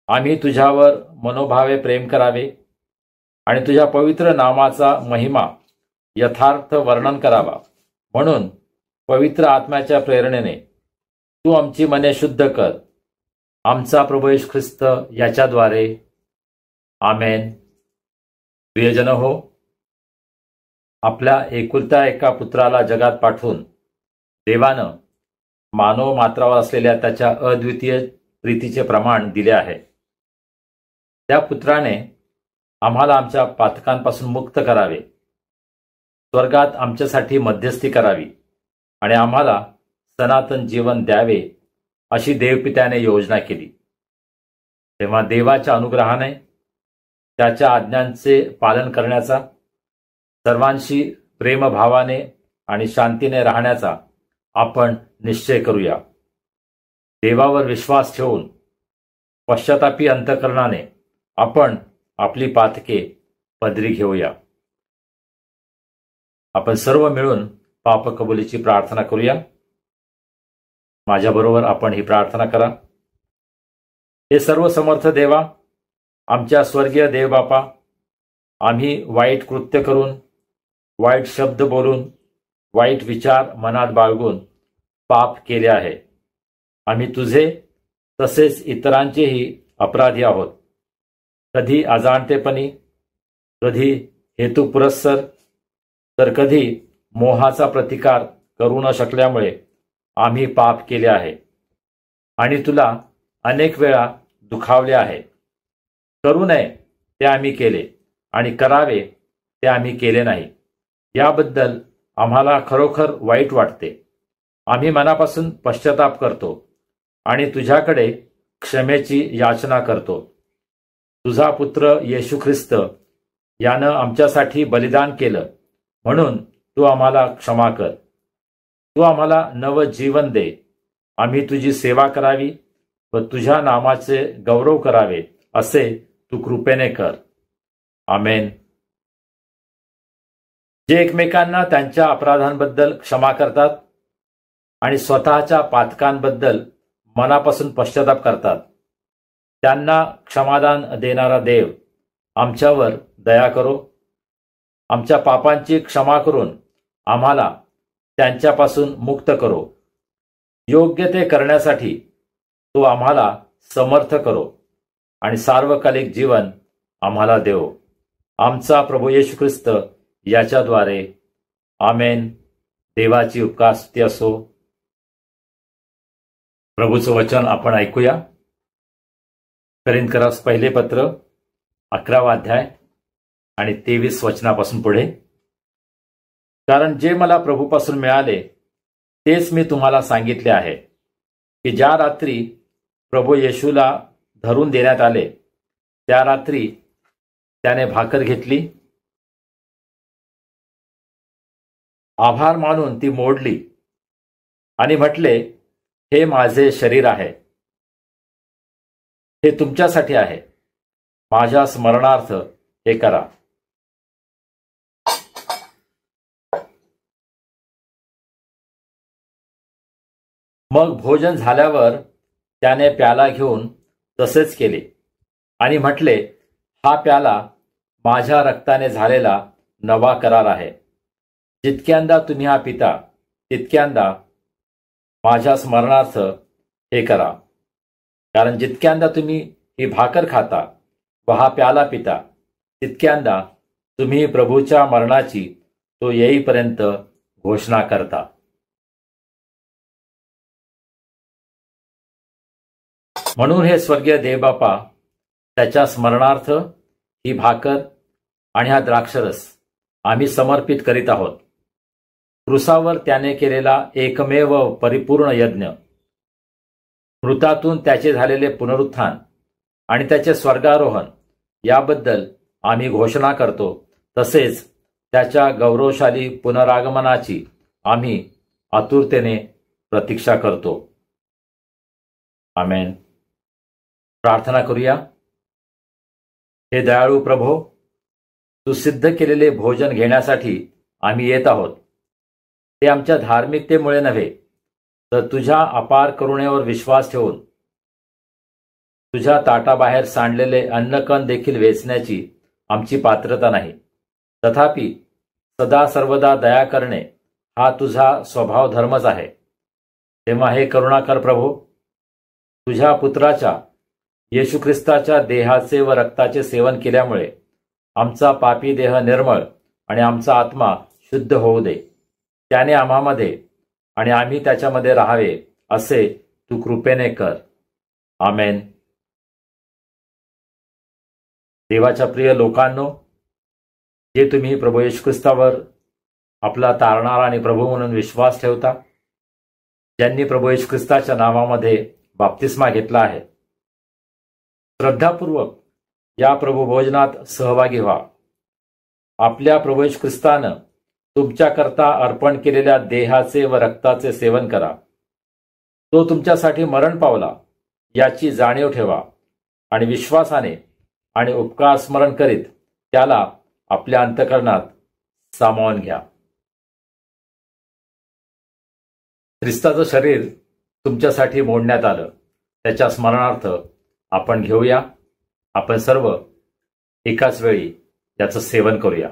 आम्ही तुझ्यावर मनोभावे प्रेम करावे आणि तुझ्या पवित्र नामाचा महिमा यथार्थ वर्णन करावा. म्हणून पवित्र आत्म्याच्या प्रेरणेने तू आमची मने शुद्ध कर. आमचा प्रभू येशू ख्रिस्त याच्याद्वारे. आमेन. प्रियजन हो, आपल्या एकुलत्या एका पुत्राला जगात पाठवून देवानं मानव मात्रावर असलेल्या त्याच्या अद्वितीय प्रीतीचे प्रमाण दिले आहे. त्या पुत्राने आम्हाला आमच्या पातकांपासून मुक्त करावे, स्वर्गात आमच्यासाठी मध्यस्थी करावी आणि आम्हाला सनातन जीवन द्यावे अशी देवपित्याने योजना केली. तेव्हा देवाच्या अनुग्रहाने त्याच्या आज्ञांचे पालन करण्याचा, सर्वांशी प्रेमभावाने आणि शांतीने राहण्याचा आपण निश्चय करूया. देवावर विश्वास ठेवून पश्चातापी अंतःकरणाने आपण आपली पातके पदरी घेऊया. आपण सर्व मिळून पापकबुलीची प्रार्थना करूया. माझ्याबरोबर आपण ही प्रार्थना करा. हे सर्व समर्थ देवा, आमच्या स्वर्गीय देवबापा, आम्ही वाईट कृत्य करून, वाईट शब्द बोलून, वाईट विचार मनात बाळगून पाप केले आहे. आम्ही तुझे तसेच इतरांचेही अपराधी आहोत. कधी अजाणतेपणी, कधी हेतुपुरस्सर, तर कधी मोहाचा प्रतिकार करू न शकल्यामुळे आम्ही पाप केले आहे आणि तुला अनेक वेळा दुखावले आहे. करू नये ते आम्ही केले आणि करावे ते आम्ही केले नाही. याबद्दल आम्हाला खरोखर वाईट वाटते. आम्ही मनापासून पश्चाताप करतो आणि तुझ्याकडे क्षमेची याचना करतो. तुझा पुत्र येशू ख्रिस्त यानं आमच्यासाठी बलिदान केलं, म्हणून तू आम्हाला क्षमा कर. तू आम्हाला नवं जीवन दे. आम्ही तुझी सेवा करावी व तुझ्या नामाचे गौरव करावे असे तू कृपेने कर. आमेन. जे एकमेकांना त्यांच्या अपराधांबद्दल क्षमा करतात आणि स्वतःच्या पातकांबद्दल मनापासून पश्चाताप करतात, त्यांना क्षमादान देणारा देव आमच्यावर दया करो. आमच्या पापांची क्षमा करून आम्हाला त्यांच्यापासून मुक्त करो. योग्य ते करण्यासाठी तो आम्हाला समर्थ करो आणि सार्वकालिक जीवन आम्हाला देव. आमचा प्रभू येशू ख्रिस्त याच्याद्वारे. आमेन. देवाची उपकारस्तुती असो. प्रभूचं वचन आपण ऐकूया. करिंथकरास पहिले पत्र 11वा अध्याय आणि 23 वचनापासून पुढे. कारण जे मला प्रभूपासून मिळाले तेच मी तुम्हाला सांगितले आहे की ज्या रात्री प्रभू येशूला धरून देण्यात आले त्या रात्री त्याने भाकर घेतली, आभार मानून ती मोडली आणि म्हटले, हे माझे शरीर आहे, हे तुमच्यासाठी आहे. माझ्या स्मरणार्थ हे करा. मग भोजन झाल्यावर त्याने प्याला घेऊन तसेच केले आणि म्हटले, हा प्याला माझ्या रक्ताने झालेला नवा करार आहे. जितक्यांदा तुम्ही हा पिता तितक्यांदा माझ्या स्मरणार्थ हे करा. कारण जितक्यांदा तुम्ही ही भाकर खाता व हा प्याला पिता तितक्यांदा तुम्ही प्रभूच्या मरणाची तो येईपर्यंत घोषणा करता. म्हणून हे स्वर्गीय देवबापा, त्याच्या स्मरणार्थ ही भाकर आणि हा द्राक्षरस आम्ही समर्पित करीत आहोत. क्रूसावर त्याने केलेला एकमेव परिपूर्ण यज्ञ, मृतातून त्याचे झालेले पुनरुत्थान आणि त्याचे स्वर्गारोहण याबद्दल आम्ही घोषणा करतो. तसेच त्याच्या गौरवशाली पुनरागमनाची आम्ही आतुरतेने प्रतीक्षा करतो. आमेन. प्रार्थना करूया. हे दयाळू प्रभो, तू सिद्ध केलेले भोजन घेण्यासाठी आम्ही येत आहोत. ते आमच्या धार्मिकतेमुळे नव्हे, तर तुझ्या अपार करुणेवर विश्वास ठेवून तुझ्या ताटाबाहेर सांडलेले अन्नकण देखील वेचण्याची आमची पात्रता नाही. तथापि सदा सर्वदा दया करणे हा तुझा स्वभाव धर्मच आहे. तेव्हा हे करुणाकर प्रभो, तुझ्या पुत्राच्या येशू ख्रिस्ताच्या देहाचे व रक्ताचे सेवन केल्यामुळे आमचा पापी देह निर्मळ आणि आमचा आत्मा शुद्ध होऊ दे. त्याने आम्हामध्ये आणि आम्ही त्याच्यामध्ये राहावे असे तू कृपेने कर. आमेन. देवाच्या प्रिय लोकांनो, जे तुम्ही प्रभू येशू ख्रिस्तावर आपला तारणारा आणि प्रभू म्हणून विश्वास ठेवता, ज्यांनी प्रभू येशू ख्रिस्ताच्या नावामध्ये बाप्तिस्मा घेतला आहे, श्रद्धापूर्वक या प्रभू भोजनात सहभागी व्हा. आपल्या प्रभू येशू ख्रिस्तानं तुमच्याकरता अर्पण केलेल्या देहाचे व रक्ताचे सेवन करा. तो तुमच्यासाठी मरण पावला याची जाणीव ठेवा आणि विश्वासाने आणि उपकार स्मरण करीत त्याला आपल्या अंतःकरणात सामावून घ्या. ख्रिस्ताचं शरीर तुमच्यासाठी मोडण्यात आलं, त्याच्या स्मरणार्थ आपण घेऊया. आपण सर्व एकाच वेळी याचं सेवन करूया.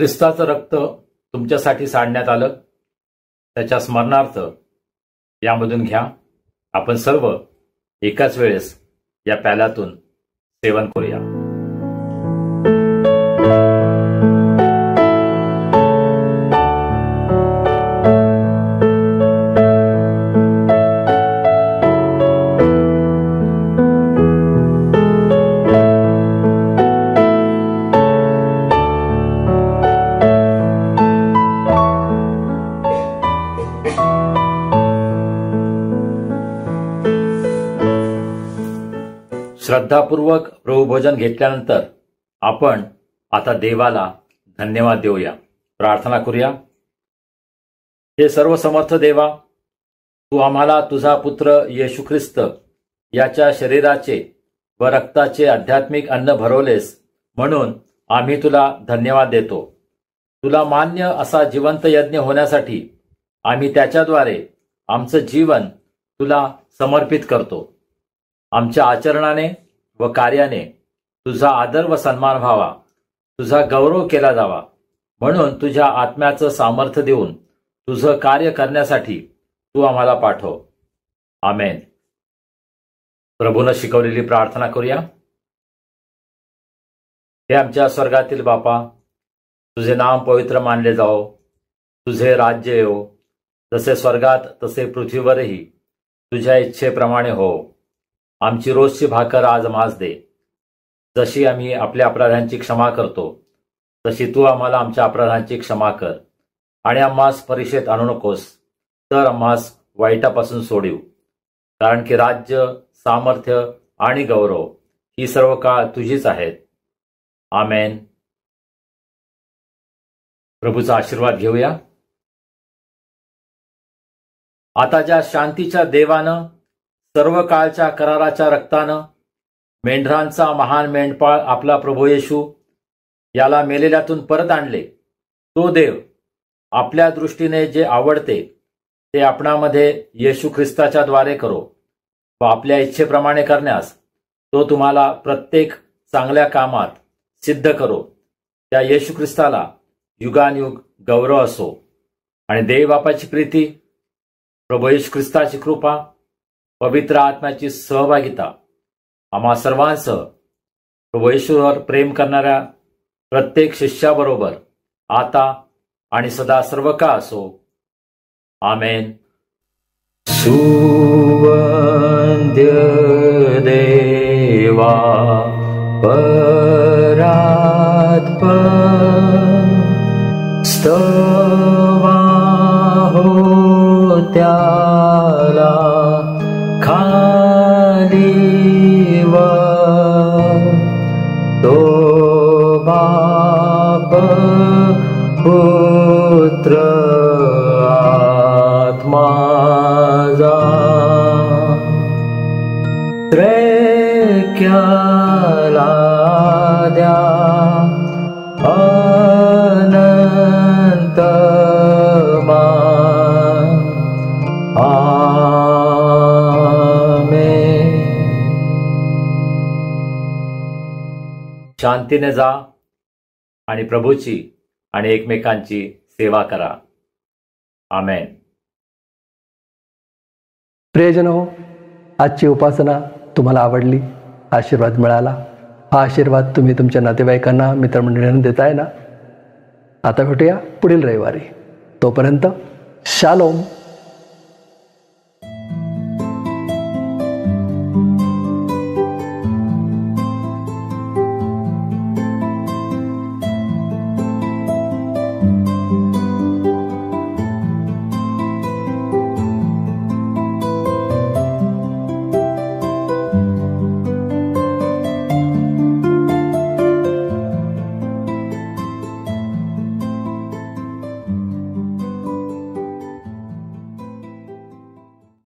ख्रिस्ताचं रक्त तुमच्यासाठी सांडण्यात आलं, त्याच्या स्मरणार्थ यामधून घ्या. आपण सर्व एकाच वेळेस या प्याल्यातून सेवन करूया. श्रद्धापूर्वक प्रभुभोजन घेतल्यानंतर आपण आता देवाला धन्यवाद देऊया. प्रार्थना करूया. हे सर्व समर्थ देवा, तू आम्हाला तुझा पुत्र येशू ख्रिस्त याच्या शरीराचे व रक्ताचे आध्यात्मिक अन्न भरवलेस, म्हणून आम्ही तुला धन्यवाद देतो. तुला मान्य असा जिवंत यज्ञ होण्यासाठी आम्ही त्याच्याद्वारे आमचं जीवन तुला समर्पित करतो. आमच्या आचरणाने व कार्याने तुझा आदर व सन्मान व्हावा, तुझा गौरव केला जावा, म्हणून तुझ्या आत्म्याचं सामर्थ्य देऊन तुझं कार्य करण्यासाठी तू आम्हाला पाठव. आमेन. प्रभूनं शिकवलेली प्रार्थना करूया. हे आमच्या स्वर्गातील बापा, तुझे नाम पवित्र मानले जाओ, तुझे राज्य येवो, जसे स्वर्गात तसे पृथ्वीवरही तुझ्या इच्छेप्रमाणे हो. आमची रोजची भाकर आज आम्हास दे. जशी आम्ही आपल्या अपराधांची क्षमा करतो, तशी तू आम्हाला आमच्या अपराधांची क्षमा कर. आणि आम्हास परीक्षेत आणू नकोस, तर आम्हास वाईटापासून सोडीव. कारण की राज्य, सामर्थ्य आणि गौरव ही सर्व काळ तुझीच आहेत. आमेन. प्रभूचा आशीर्वाद घेऊया. आता ज्या शांतीच्या देवानं सर्व काळच्या कराराच्या रक्तानं मेंढरांचा महान मेंढपाळ आपला प्रभू येशू याला मेलेल्यातून परत आणले, तो देव आपल्या दृष्टीने जे आवडते ते आपणामध्ये येशू ख्रिस्ताच्या द्वारे करो व आपल्या इच्छेप्रमाणे करण्यास तो तुम्हाला प्रत्येक चांगल्या कामात सिद्ध करो. त्या येशू ख्रिस्ताला युगानयुग गौरव असो. आणि देव बापाची प्रीती, प्रभू येशू ख्रिस्ताची कृपा, पवित्र आत्म्याची सहभागिता आम्हा सर्वांसह प्रभू येशूवर प्रेम करणाऱ्या प्रत्येक शिष्याबरोबर आता आणि सदा सर्व काळ असो. आमेन. सुवंद्य देवा परात्पर स्तवा हो त्याला खाली व तो बाप पुत्र आत्मा जा त्रैक्याला द्या अनंत मान. आमेन. शांतीने जा आणि प्रभूची आणि एकमेकांची सेवा करा. आमेन. प्रियजन हो, आजची उपासना तुम्हाला आवडली, आशीर्वाद मिळाला. हा आशीर्वाद तुम्ही तुमच्या नातेवाईकांना, मित्रमंडळींना देताय ना. आता भेटूया पुढील रविवारी. तोपर्यंत शालोम.